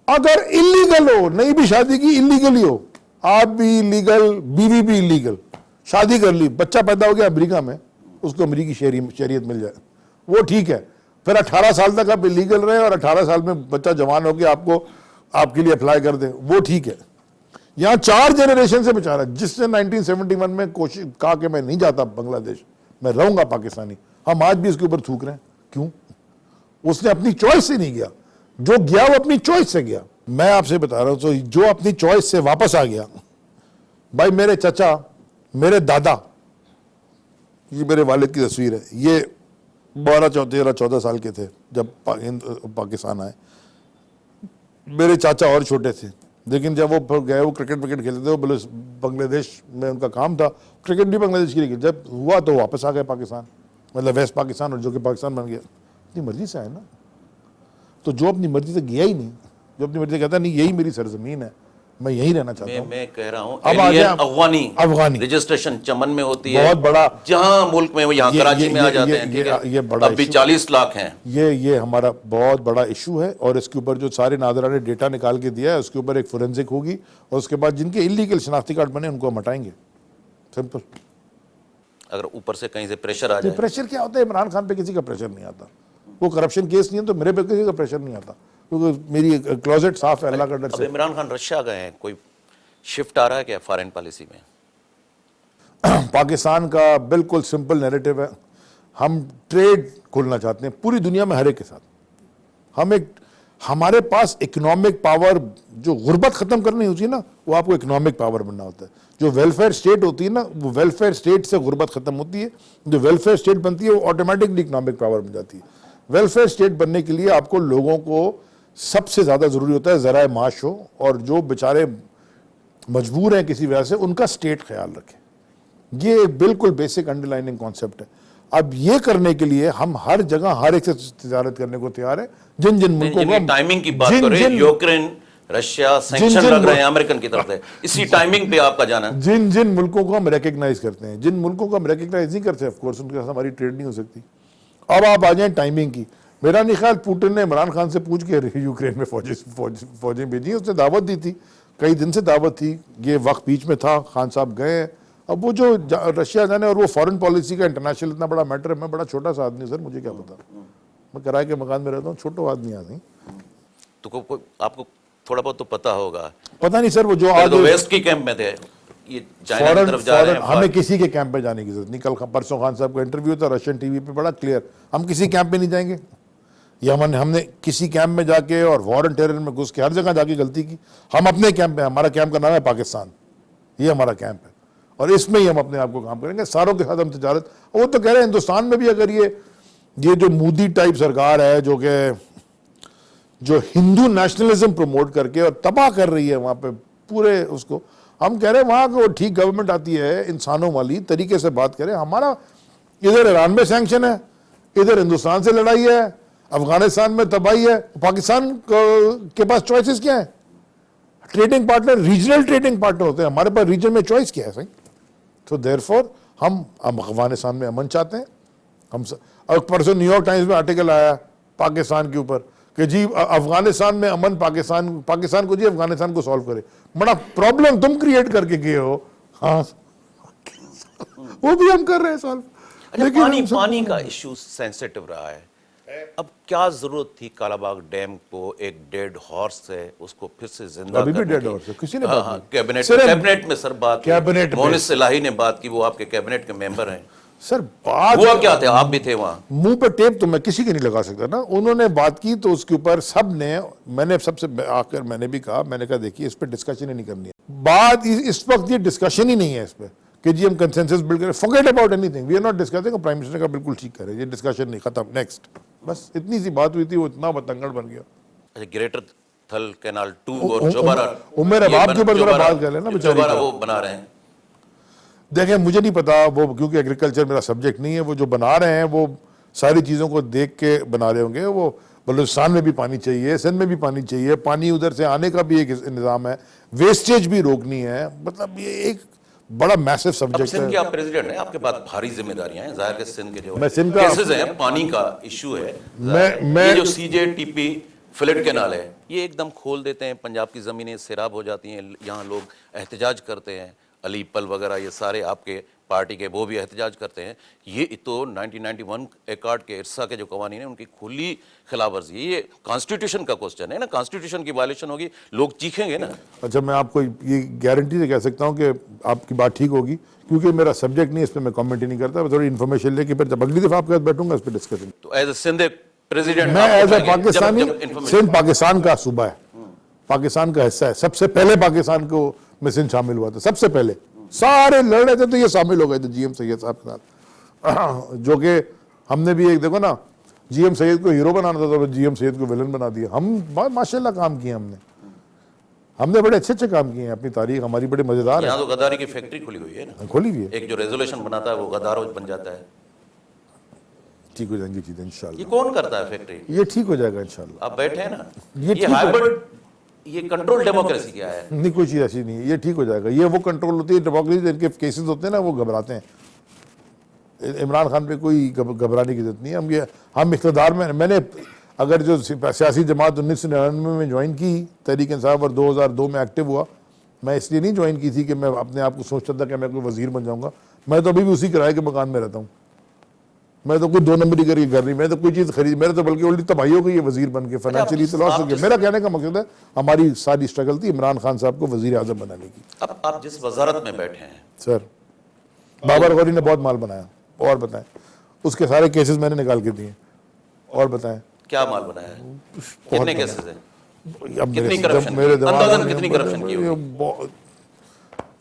अगर इलीगल हो, नहीं भी शादी की, इलीगल ही हो, आप भी इलीगल, बीवी भी इलीगल, शादी कर ली, बच्चा पैदा हो गया अमेरिका में, उसको अमेरिकी शरीयत मिल जाए, वो ठीक है। फिर 18 साल तक आप इलीगल रहे और 18 साल में बच्चा जवान हो गया, आपको आपके लिए अप्लाई कर दे, वो ठीक है। यहाँ 4 जनरेशन से बेचारा, जिसने 1971 में कोशिश कहा कि मैं नहीं जाता बांग्लादेश, मैं रहूंगा पाकिस्तानी, हम आज भी इसके ऊपर थूक रहे हैं। क्यों? उसने अपनी चॉइस से नहीं गया, जो गया वो अपनी चॉइस से गया। मैं आपसे बता रहा हूं, तो जो अपनी चॉइस से वापस आ गया, भाई मेरे चचा, मेरे दादा, ये मेरे वालिद की तस्वीर है, ये 12, 13, 14 साल के थे जब पाकिस्तान आए। मेरे चाचा और छोटे थे, लेकिन जब वो गए, वो क्रिकेट खेलते थे, वो बांग्लादेश में उनका काम था, क्रिकेट भी बांग्लादेश के लिए, जब हुआ तो वापस आ गए पाकिस्तान, मतलब वेस्ट पाकिस्तान, और जो कि पाकिस्तान बन गया। अपनी मर्जी से आए ना, तो जो अपनी मर्जी से गया ही नहीं, जो अपनी मर्जी से कहता नहीं यही मेरी सरजमीन है, मैं यहीं रहना चाहता हूं। मैं कह रहा हूं अब एलियन अफगानी रजिस्ट्रेशन चमन में होती है, बहुत बड़ा, जहां मुल्क में वो यहाँ कराची में आ जाते हैं, ठीक है, ये बड़ा अब भी 40 लाख हैं। ये हमारा बहुत बड़ा इशू है, और इसके ऊपर जो सारे नादरा ने डेटा निकाल के दिया है, उसके ऊपर एक फोरेंसिक होगी, और उसके बाद जिनके इलीगल शनाख्ती कार्ड बने उनको हम हटाएंगे। सिंपल। अगर ऊपर से कहीं से प्रेशर आ जाए। प्रेशर क्या होता है? इमरान खान पे किसी का प्रेशर नहीं आता, वो करप्शन केस नहीं है, तो मेरे पे किसी का प्रेशर नहीं आता, क्योंकि मेरी क्लोजेट साफ है अल्लाह का डर से। इमरान खान रशिया गए हैं, कोई शिफ्ट आ रहा है क्या फॉरेन पॉलिसी में? पाकिस्तान का बिल्कुल सिंपल नैरेटिव है, हम ट्रेड खोलना चाहते हैं पूरी दुनिया में हर एक के साथ। हमारे पास इकोनॉमिक पावर, जो गुर्बत खत्म करनी होती है ना, वो आपको इकोनॉमिक पावर बनना होता है। जो वेलफेयर स्टेट होती है ना, वो वेलफेयर स्टेट से गुर्बत खत्म होती है, जो वेलफेयर स्टेट बनती है वो ऑटोमेटिकली इकोनॉमिक पावर बन जाती है। वेलफेयर स्टेट बनने के लिए आपको लोगों को सबसे ज्यादा जरूरी होता है जराए माश हो, और जो बेचारे मजबूर हैं किसी वजह से, उनका स्टेट ख्याल रखे। ये एक बिल्कुल बेसिक अंडरलाइनिंग कॉन्सेप्ट है। अब ये करने के लिए हम हर जगह हर एक से तिजारत करने को तैयार है। जिन जिन मुल्कों को टाइमिंग की बात करें, यूक्रेन, रशिया सैंक्शन लग रहे हैं अमेरिकन की तरफ से, इसी टाइमिंग पे आपका जाना। जिन जिन मुल्कों को हम रिकग्नाइज करते हैं, जिन मुल्कों को हम रिकग्नाइज नहीं करते, ऑफ कोर्स उनके साथ हमारी ट्रेड नहीं हो सकती। अब आप आ जाए टाइमिंग की, मेरा नहीं ख्याल पुतिन ने इमरान खान से पूछ के यूक्रेन में फौजें भेजी, उसने दावत दी थी, कई दिन से दावत थी, ये वक्त बीच में था, खान साहब गए। अब वो जो रशिया जाने, और वो फॉरेन पॉलिसी का इंटरनेशनल इतना बड़ा मैटर है, मैं बड़ा छोटा सा आदमी सर, मुझे क्या पता, मैं किराए के मकान में रहता हूँ, छोटा आदमी आदमी। तो आपको थोड़ा बहुत तो पता होगा। पता नहीं सर, वो जो आज वेस्ट की कैंप में थे, ये चाइना की तरफ जा रहे हैं। हमें किसी के कैंप पे जाने की जरूरत नहीं। कल परसों खान साहब का इंटरव्यू था रशियन टीवी पे, बड़ा क्लियर, हम किसी कैंप पे नहीं जाएंगे। या हमने किसी कैंप में जाके और वॉर एंड टेरर में घुस के हर जगह जाके गलती की। हम अपने कैंप में, हमारा कैंप का नाम है पाकिस्तान, ये हमारा कैंप है, और इसमें ही हम अपने आप को काम करेंगे। सारों के साथ हम तिजारत, वो तो कह रहे हैं हिंदुस्तान में भी अगर ये जो मोदी टाइप सरकार है, जो हिंदू नेशनलिज्म प्रमोट करके और तबाह कर रही है वहां पे पूरे उसको, हम कह रहे हैं वहां को ठीक गवर्नमेंट आती है, इंसानों वाली तरीके से बात करें। हमारा इधर ईरान में सैंक्शन है, इधर हिंदुस्तान से लड़ाई है, अफगानिस्तान में तबाही है, पाकिस्तान के पास चॉइसेस क्या है? Trading partner, regional trading partner होते हैं, हमारे पास रीजन में चॉइस क्या है सही? तो देयरफॉर हम अफगानिस्तान में अमन चाहते हैं। और परसों न्यूयॉर्क टाइम्स में आर्टिकल आया पाकिस्तान के ऊपर कि जी अफगानिस्तान में अमन, पाकिस्तान को जी अफगानिस्तान को सॉल्व करे। बड़ा प्रॉब्लम तुम क्रिएट करके गए हो, हाँ वो भी हम कर रहे हैं सॉल्व। लेकिन पानी का इश्यू सेंसिटिव रहा है। अब क्या जरूरत थी कालाबाग डैम को एक डेड हॉर्स है उसको फिर से जिंदा अभी भी करने डेड की? हॉर्स है, किसी ने बात नहीं। कैबिनेट में सर बात, कैबिनेट में मोनिस इलाही ने बात की, वो आपके कैबिनेट के मेंबर हैं सर। बात हुआ क्या थे? आप भी थे वहां। मुंह पे टेप तो मैं किसी के नहीं लगा सकता ना। उन्होंने बात की तो उसके ऊपर सब ने, मैंने सबसे आकर मैंने भी कहा, मैंने कहा देखिए इस पे डिस्कशन ही नहीं करनी है। बात इस वक्त ये डिस्कशन ही नहीं है इस पे कि जी हम कंसेंसस बिल्ड करें, forget about anything, we are not discussing. Prime minister का बिल्कुल ठीक करे, ये डिस्कशन नहीं, खत्म, नेक्स्ट। बस इतनी सी बात हुई थी, वो इतना बतंगड़ बन गया। अच्छा, ग्रेटर थल कैनाल 2 और जोबारा, उमेर अबाब के ऊपर जरा बात कर लेना बेचारी, वो बना रहे हैं। देखें मुझे नहीं पता वो, क्योंकि एग्रीकल्चर मेरा सब्जेक्ट नहीं है। वो जो बना रहे हैं वो सारी चीज़ों को देख के बना रहे होंगे। वो बलूचिस्तान में भी पानी चाहिए, सिंध में भी पानी चाहिए, पानी उधर से आने का भी एक निज़ाम है, वेस्टेज भी रोकनी है। मतलब ये एक बड़ा मैसिव सब्जेक्ट है। सिंध के आप प्रेसिडेंट हैं, आपके पास भारी जिम्मेदारियां हैं, जाहिर है सिंध के जो मैं सिंध का केसेस हैं, पानी का इशू है। मैं ये जो CJTP फ्लड कैनाल है, ये एकदम खोल देते हैं, पंजाब की जमीनें सैराब हो जाती हैं, यहाँ लोग एहतजाज करते हैं। अली पल वगैरह ये सारे आपके पार्टी के वो भी एहतजाज करते हैं। ये तो 1991 एकॉर्ड के इरसा के जो कवानीन है उनकी खुली खिलाफ वर्जी, ये कॉन्स्टिट्यूशन का क्वेश्चन है ना, कॉन्स्टिट्यूशन की वायलेशन होगी, लोग चीखेंगे ना। अच्छा, मैं आपको ये गारंटी से कह सकता हूँ कि आपकी बात ठीक होगी, क्योंकि मेरा सब्जेक्ट नहीं, इस पर मैं कमेंट ही नहीं करता। मैं थोड़ी इन्फॉर्मेशन लेके फिर जब अगली दफा आपके साथ बैठूंगा इस पर डिस्कस करेंगे। तो एज ए सिंध प्रेसिडेंट, मैं एज ए पाकिस्तानी, सिंध पाकिस्तान का सूबा है, पाकिस्तान का हिस्सा है। सबसे पहले पाकिस्तान को में सिंध शामिल हुआ था, सबसे पहले सारे लड़ रहे थे तो ये शामिल हो गए थे जीएम सैयद साहब के साथ, जो कि हमने भी एक देखो ना, जीएम सैयद को हीरो बनाना था तो जीएम सैयद को विलन बना दिया। हम माशाल्लाह काम किए, हमने बड़े अच्छे अच्छे काम किए हैं। अपनी तारीख हमारी बड़ी मजेदार है। यहाँ तो गद्दारी की फैक्ट्री खुली हुई है ना, खोली भी है। एक जो रेजोल्यूशन बनाता है वो गद्दारों बन जाता है। ठीक हो जाएंगी चीजें इंशाल्लाह। ये कौन करता है फैक्ट्री? ये ठीक हो जाएगा इंशाल्लाह। आप बैठे हैं ना, ये ठीक ये हाइब्रिड, ये कंट्रोल डेमोक्रेसी क्या है? नहीं, कोई चीज़ ऐसी नहीं है, ये ठीक हो जाएगा। ये वो कंट्रोल होती है डेमोक्रेसी, इनके केसेस होते हैं ना वो घबराते हैं। इमरान खान पे कोई घबराने की जरूरत नहीं है। हम इख्तियार में, मैंने अगर जो सियासी जमात 1999 में ज्वाइन की तहरीक इंसाफ और 2002 में एक्टिव हुआ, मैं इसलिए नहीं ज्वाइन की थी कि मैं अपने आप को सोचता था कि मैं कोई वजीर बन जाऊँगा। मैं तो अभी भी उसी किराए के मकान में रहता हूँ। मैं तो कोई 2 नंबरी करके घर नहीं, मैं तो कोई चीज़ खरीद, मेरे तो बल्कि उल्टी तबाही हो गई है वजीर बन के, फाइनेंशियली तो लॉस हो गया। मेरा कहने का मकसद है हमारी सारी स्ट्रगल थी इमरान खान साहब को वजीर आजम बनाने की। अब आप जिस वजारत में बैठे हैं सर, बाबर गौरी ने बहुत माल बनाया। और बताएं, उसके सारे केसेस मैंने निकाल के दिए। और बताएं क्या माल बनाया है, कितने केसेस हैं, अब कितनी मेरे करप्शन, मेरे दिमाग अंदाजन में कितनी करप्शन की होगी?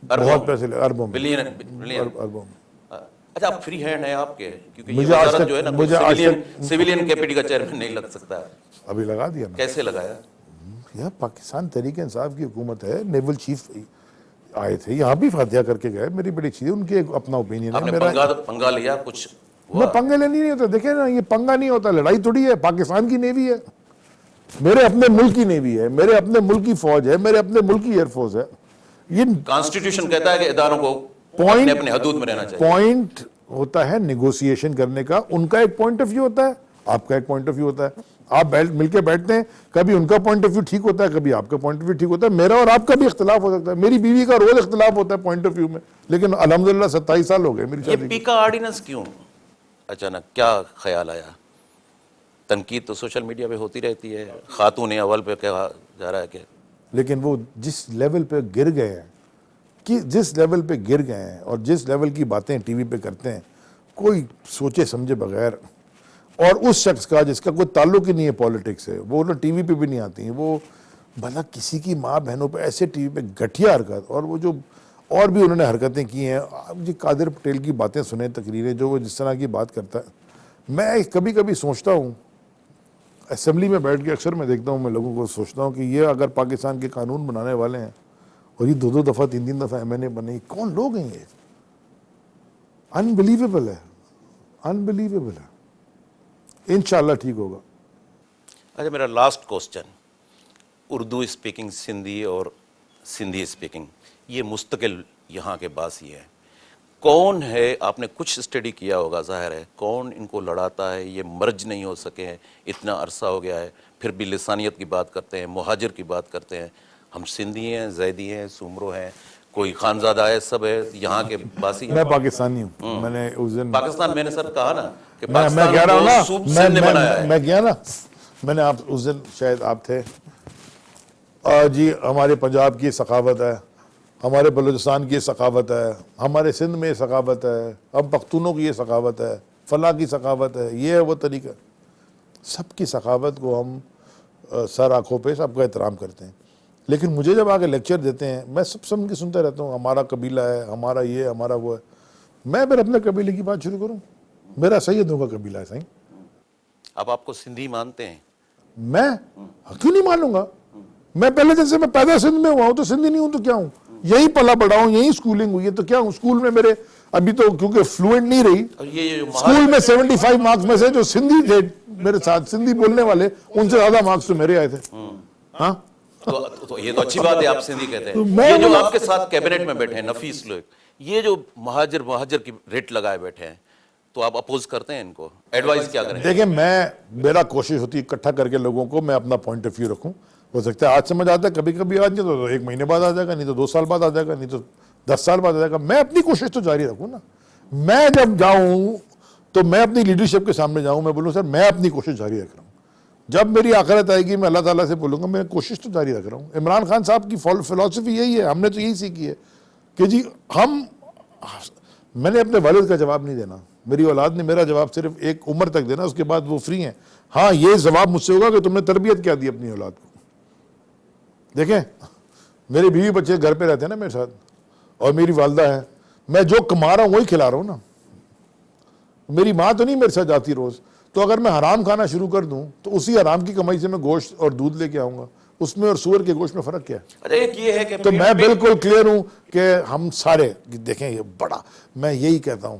बहुत पैसे, अरबों में, बिलियन। अरबों में। अच्छा, आप फ्री हैंड है आपके, क्योंकि ये मुझे आज वजारत तक- जो है ना, मुझे आज सिविलियन कैपिटी का चेयरमैन नहीं लग सकता। अभी लगा दिया मैं। कैसे लगाया? यह पाकिस्तान तहरीक इंसाफ की हुकूमत है, नेवल चीफ आए थे यहाँ भी, फातिहा करके गए। मेरी बड़ी चीज, उनकी एक अपना ओपिनियन है। आपने मेरा पंगा लिया कुछ? मैं पंगे लेनी नहीं होता। देखे ना, ये पंगा नहीं होता, लड़ाई थोड़ी है। पाकिस्तान की नेवी है, मेरे अपने मुल्क की नेवी है, मेरे अपने मुल्क की फौज है, मेरे अपने मुल्क की एयरफोर्स है। ये कॉन्स्टिट्यूशन कहता है कि इदारों को पॉइंट अपने हदूद में रहना चाहिए। पॉइंट होता है निगोशिएशन करने का, उनका एक पॉइंट ऑफ व्यू होता है, आपका एक पॉइंट ऑफ व्यू होता है। आप मिलके बैठते हैं, कभी उनका पॉइंट ऑफ व्यू ठीक होता है, कभी आपका पॉइंट ऑफ व्यू ठीक होता है। मेरा और आपका भी इख्तिलाफ हो सकता है, मेरी बीवी का रोज इख्तिलाफ होता है पॉइंट ऑफ व्यू में, लेकिन अल्हम्दुलिल्लाह 27 साल हो गए मेरी ये शादी पीका ऑर्डिनेंस क्यों अचानक, क्या ख्याल आया? तनकीद तो सोशल मीडिया पे होती रहती है, खातून अव्वल पे कहा जा रहा है कि, लेकिन वो जिस लेवल पे गिर गए हैं, कि जिस लेवल पे गिर गए हैं और जिस लेवल की बातें टीवी पे करते हैं, कोई सोचे समझे बगैर, और उस शख्स का जिसका कोई ताल्लुक ही नहीं है पॉलिटिक्स से, वो लोग टीवी पे भी नहीं आती हैं। वो भला किसी की माँ बहनों पे ऐसे टीवी पे घटिया हरकत, और वो जो और भी उन्होंने हरकतें की हैं। आप जी कादिर पटेल की बातें सुने, तकरीरें, जो वो जिस तरह की बात करता है, मैं कभी कभी सोचता हूँ, असेंबली में बैठ के अक्सर मैं देखता हूँ, मैं लोगों को सोचता हूँ कि ये अगर पाकिस्तान के कानून बनाने वाले हैं और ये 2-2 दफ़ा 3-3 दफ़ा MNA बने, कौन लोग हैं ये? अनबिलीवेबल है, अनबिलीवेबल है। इंशाल्लाह ठीक होगा। अच्छा, मेरा last question, Urdu speaking Sindhi और सिंधी स्पीकिंग, ये मुस्तकिल यहाँ के बासी है। कौन है, आपने कुछ स्टडी किया होगा ज़ाहिर है, कौन इनको लड़ाता है? ये मर्ज नहीं हो सके हैं, इतना अरसा हो गया है, फिर भी लिसानियत की बात करते हैं, मुहाजिर की बात करते हैं। हम सिंधी हैं, जैदी हैं, सुमरो हैं, कोई खानजादा है, सब है यहाँ के बासी हैं। मैं पाकिस्तानी हूँ। मैंने उस दिन पाकिस्तान, मैंने सर कहा ना कि मैं पाकिस्तान कह रहा हूँ को ना, सूप सिंध ने बनाया है। मैं गया ना, मैंने आप उस दिन शायद आप थे, जी हमारे पंजाब की सखावत है, हमारे बलूचिस्तान की सखावत है, हमारे सिंध में सखावत है, हम पख्तूनों की ये सखावत है, फला की सखावत है, ये है वो तरीका। सबकी सखावत को हम सर आँखों पे सबका एहतराम करते हैं, लेकिन मुझे जब आके लेक्चर देते हैं, मैं सब के सुनता रहता हूँ, हमारा कबीला है, हमारा ये, हमारा वो है। मैं फिर अपने कबीले की बात शुरू करूँ? मेरा सैयदों का कबीला है सही। अब आपको सिंधी मानते हैं? मैं क्यों नहीं मानूंगा? मैं पहले जैसे मैं पैदा सिंध में हुआ हूँ, तो सिंधी नहीं हूँ तो क्या हूँ? यही पला बड़ा हूँ, यही स्कूलिंग हुई है, तो क्या हूँ? स्कूल में मेरे अभी तो क्योंकि फ्लुएंट नहीं रही, और ये जो स्कूल में 75 मार्क्स में से जो सिंधी थे मेरे साथ, सिंधी बोलने वाले, उनसे ज्यादा मार्क्स तो मेरे आए थे। हाँ, तो ये तो अच्छी बात है, आप सिंधी कहते तो हैं। मैं ये जो बोला- आपके साथ कैबिनेट में बैठे हैं नफीस लोग, ये जो महाजर की रेट लगाए बैठे हैं, तो आप अपोज करते हैं इनको? एडवाइस क्या करें? देखिए, मेरा कोशिश होती है इकट्ठा करके लोगों को मैं अपना पॉइंट ऑफ व्यू रखूं। हो सकता है आज समझ आता है, कभी कभी आज नहीं तो 1 महीने बाद आ जाएगा, नहीं तो 2 साल बाद आ जाएगा, नहीं तो 10 साल बाद आ जाएगा। मैं अपनी कोशिश तो जारी रखूँ ना। मैं जब जाऊँ तो मैं अपनी लीडरशिप के सामने जाऊँ, मैं बोलूँ सर मैं अपनी कोशिश जारी रख रहा हूँ। जब मेरी आखिरत आएगी मैं अल्लाह ताला से बोलूँगा मैं कोशिश तो जारी रख रहा हूँ। इमरान खान साहब की फिलॉसफी यही है, हमने तो यही सीखी है कि जी मैंने अपने वालिद का जवाब नहीं देना, मेरी औलाद ने मेरा जवाब सिर्फ एक उम्र तक देना, उसके बाद वो फ्री हैं। हाँ, ये जवाब मुझसे होगा कि तुमने तरबियत क्या दी अपनी औलाद को। देखें, मेरे बीवी बच्चे घर पे रहते हैं ना मेरे साथ, और मेरी वालदा है, मैं जो कमा रहा हूँ वही खिला रहा हूँ ना। मेरी माँ तो नहीं मेरे साथ जाती रोज़, तो अगर मैं हराम खाना शुरू कर दूं तो उसी हराम की कमाई से मैं गोश्त और दूध लेके आऊंगा, उसमें और सूअर के गोश्त में फ़र्क क्या है? अच्छा, एक ये है कि तो मैं बिल्कुल क्लियर हूं कि हम सारे देखें, ये बड़ा, मैं यही कहता हूं,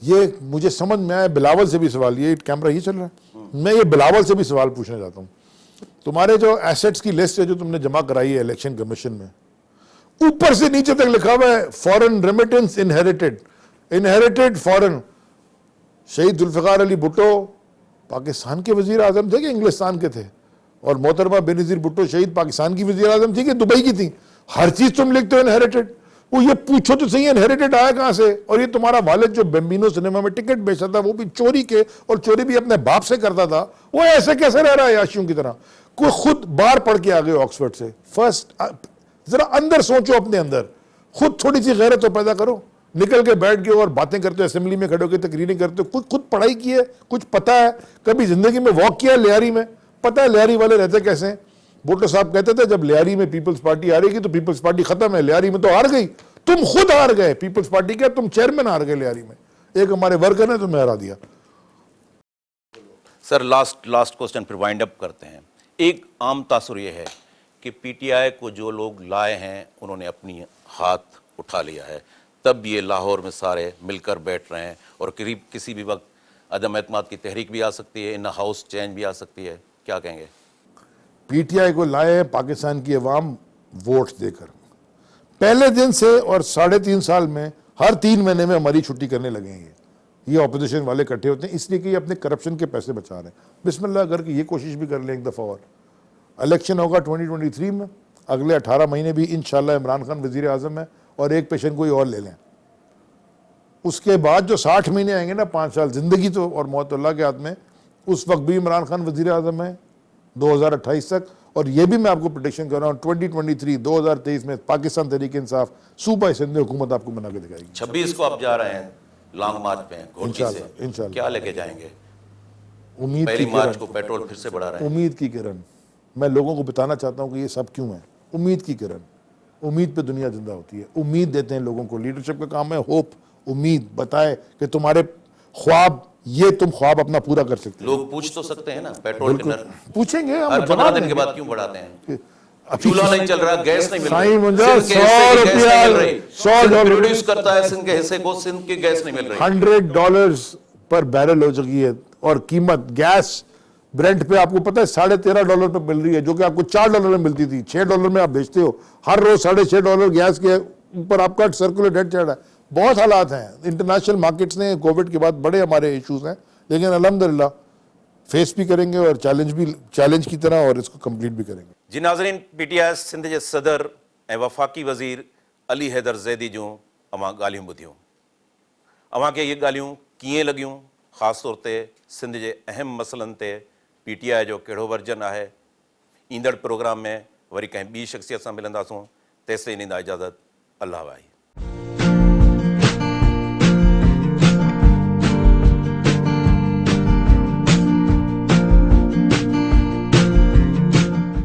ये मुझे समझ में आया। बिलावल से भी सवाल, ये कैमरा ही चल रहा है, मैं ये बिलावल से भी सवाल पूछना चाहता हूँ। तुम्हारे जो एसेट्स की लिस्ट है जो तुमने जमा कराई है इलेक्शन कमीशन में, ऊपर से नीचे तक लिखा हुआ है फॉरेन रेमिटेंस इनहेरिटेड फॉरेन। शहीद जुल्फ़िकार अली भुट्टो पाकिस्तान के वज़ीर आज़म थे कि इंग्लिस्तान के थे, और मोहतरमा बेनज़ीर भुट्टो शहीद पाकिस्तान की वज़ीर आज़म थी कि दुबई की थी। हर चीज़ तुम लिखते हो इनहेरिटेड। वो ये पूछो तो सही इनहेरिटेड आया कहाँ से? और ये तुम्हारा वालिद जो बेम्बिनो सिनेमा में टिकट बेचता था वो भी चोरी के, और चोरी भी अपने बाप से करता था, वो ऐसे कैसे रह रहा है याशियों की तरह? कोई खुद बाहर पढ़ के आ गए ऑक्सफोर्ड से। फर्स्ट जरा अंदर सोचो, अपने अंदर खुद थोड़ी सी गैरत तो पैदा करो। निकल के बैठ गए और बातें करते हो, असेंबली में खड़े होकर तकरीरें करते हो। खुद पढ़ाई की है, कुछ पता है, कभी जिंदगी में वॉक किया है लियारी में, पता है लियारी वाले रहते कैसे हैं। भुट्टो साहब कहते थे जब लियारी में पीपल्स पार्टी आ रही थी तो पीपल्स पार्टी खत्म है, लियारी में तो हार गई। तुम खुद हार गए पीपल्स पार्टी के, तुम चेयरमैन हार गए लियारी में, एक हमारे वर्कर ने तुम्हें हरा दिया। सर लास्ट क्वेश्चन फिर वाइंड अप करते हैं। एक आम तासुर ये है कि पीटीआई को जो लोग लाए हैं उन्होंने अपनी हाथ उठा लिया है, तब ये लाहौर में सारे मिलकर बैठ रहे हैं, और करीब किसी भी वक्त अदम एतमाद की तहरीक भी आ सकती है, इन हाउस चेंज भी आ सकती है। क्या कहेंगे? पीटीआई को लाए हैं पाकिस्तान की अवाम वोट देकर। पहले दिन से और 3.5 साल में हर 3 महीने में हमारी छुट्टी करने लगे हैं। ये ऑपोजिशन वाले इकट्ठे होते हैं इसलिए कि ये अपने करप्शन के पैसे बचा रहे हैं। बिस्मिल्लाह करके ये कोशिश भी कर लें एक दफ़ा और। इलेक्शन होगा 2023 में, अगले 18 महीने भी इंशाल्लाह इमरान खान वज़ीर आज़म है, और एक पेशेंट कोई और ले लें। उसके बाद जो 60 महीने आएंगे ना, 5 साल, ज़िंदगी तो और मौत अल्लाह के हाथ में, उस वक्त भी इमरान खान वज़ीर आज़म है 2028 तक। और ये भी मैं आपको प्रेडिक्शन कर रहा हूँ 2023 में पाकिस्तान तहरीक इंसाफ सूबा सिंध हुकूमत आपको बना के दिखाएगी। 26 को आप जा रहे हैं लॉन्ग मार्च पे घोटकी से, इंशाल्लाह क्या लेके जाएंगे? उम्मीद पहली की मार्च किरण, को पेट्रोल फिर से बढ़ा रहे हैं। उम्मीद की किरण। मैं लोगों को बताना चाहता हूँ कि ये सब क्यों है। उम्मीद की किरण, उम्मीद पे दुनिया जिंदा होती है। उम्मीद देते हैं लोगों को, लीडरशिप का काम है होप, उम्मीद बताए कि तुम्हारे ख्वाब, ये तुम ख्वाब अपना पूरा कर सकते हो। लोग पूछ तो सकते हैं ना, पेट्रोल के नर पूछेंगे, हम हर 15 जवाब दिन के देंगे। बाद क्यों बढ़ाते हैं? चूल्हा नहीं चल रहा, गैस नहीं मिल साईं रही, मुंजा, सिंध के हिस्से की गैस नहीं मिल रही, $100 प्रोड्यूस करता है सिंध के हिस्से को, सिंध की गैस नहीं मिल रही। $100 पर बैरल हो चुकी है, और कीमत गैस ब्रेंट पे आपको पता है $13.5 पे मिल रही है, जो कि आपको $4 में मिलती थी। $6 में आप बेचते हो। हर रोज $6.5 गैस के ऊपर आपका सर्कुलर डेट चढ़ रहा है। बहुत हालात हैं इंटरनेशनल मार्केट्स ने, कोविड के बाद बड़े हमारे इश्यूज हैं, लेकिन अल्हम्दुलिल्लाह फेस भी करेंगे और चैलेंज की तरह, और इसको कंप्लीट भी करेंगे। जी नाज़रीन, पीटीआई सिंध जे सदर ऐं वफ़ाक़ी वज़ीर अली हैदर ज़ैदी जूं अवां ॻाल्हियूं ॿुधियूं। अवांखे ये ॻाल्हियूं कीअं लॻियूं, ख़ासि तौर ते सिंध जे अहम मसइलनि ते पीटीआई जो कहिड़ो वर्जन आहे? ईंदड़ प्रोग्राम में वरी कंहिं ॿी शख़्सियत सां मिलंदासूं। तेसिताईं ॾींदा इजाज़त। अल्लाह वाही।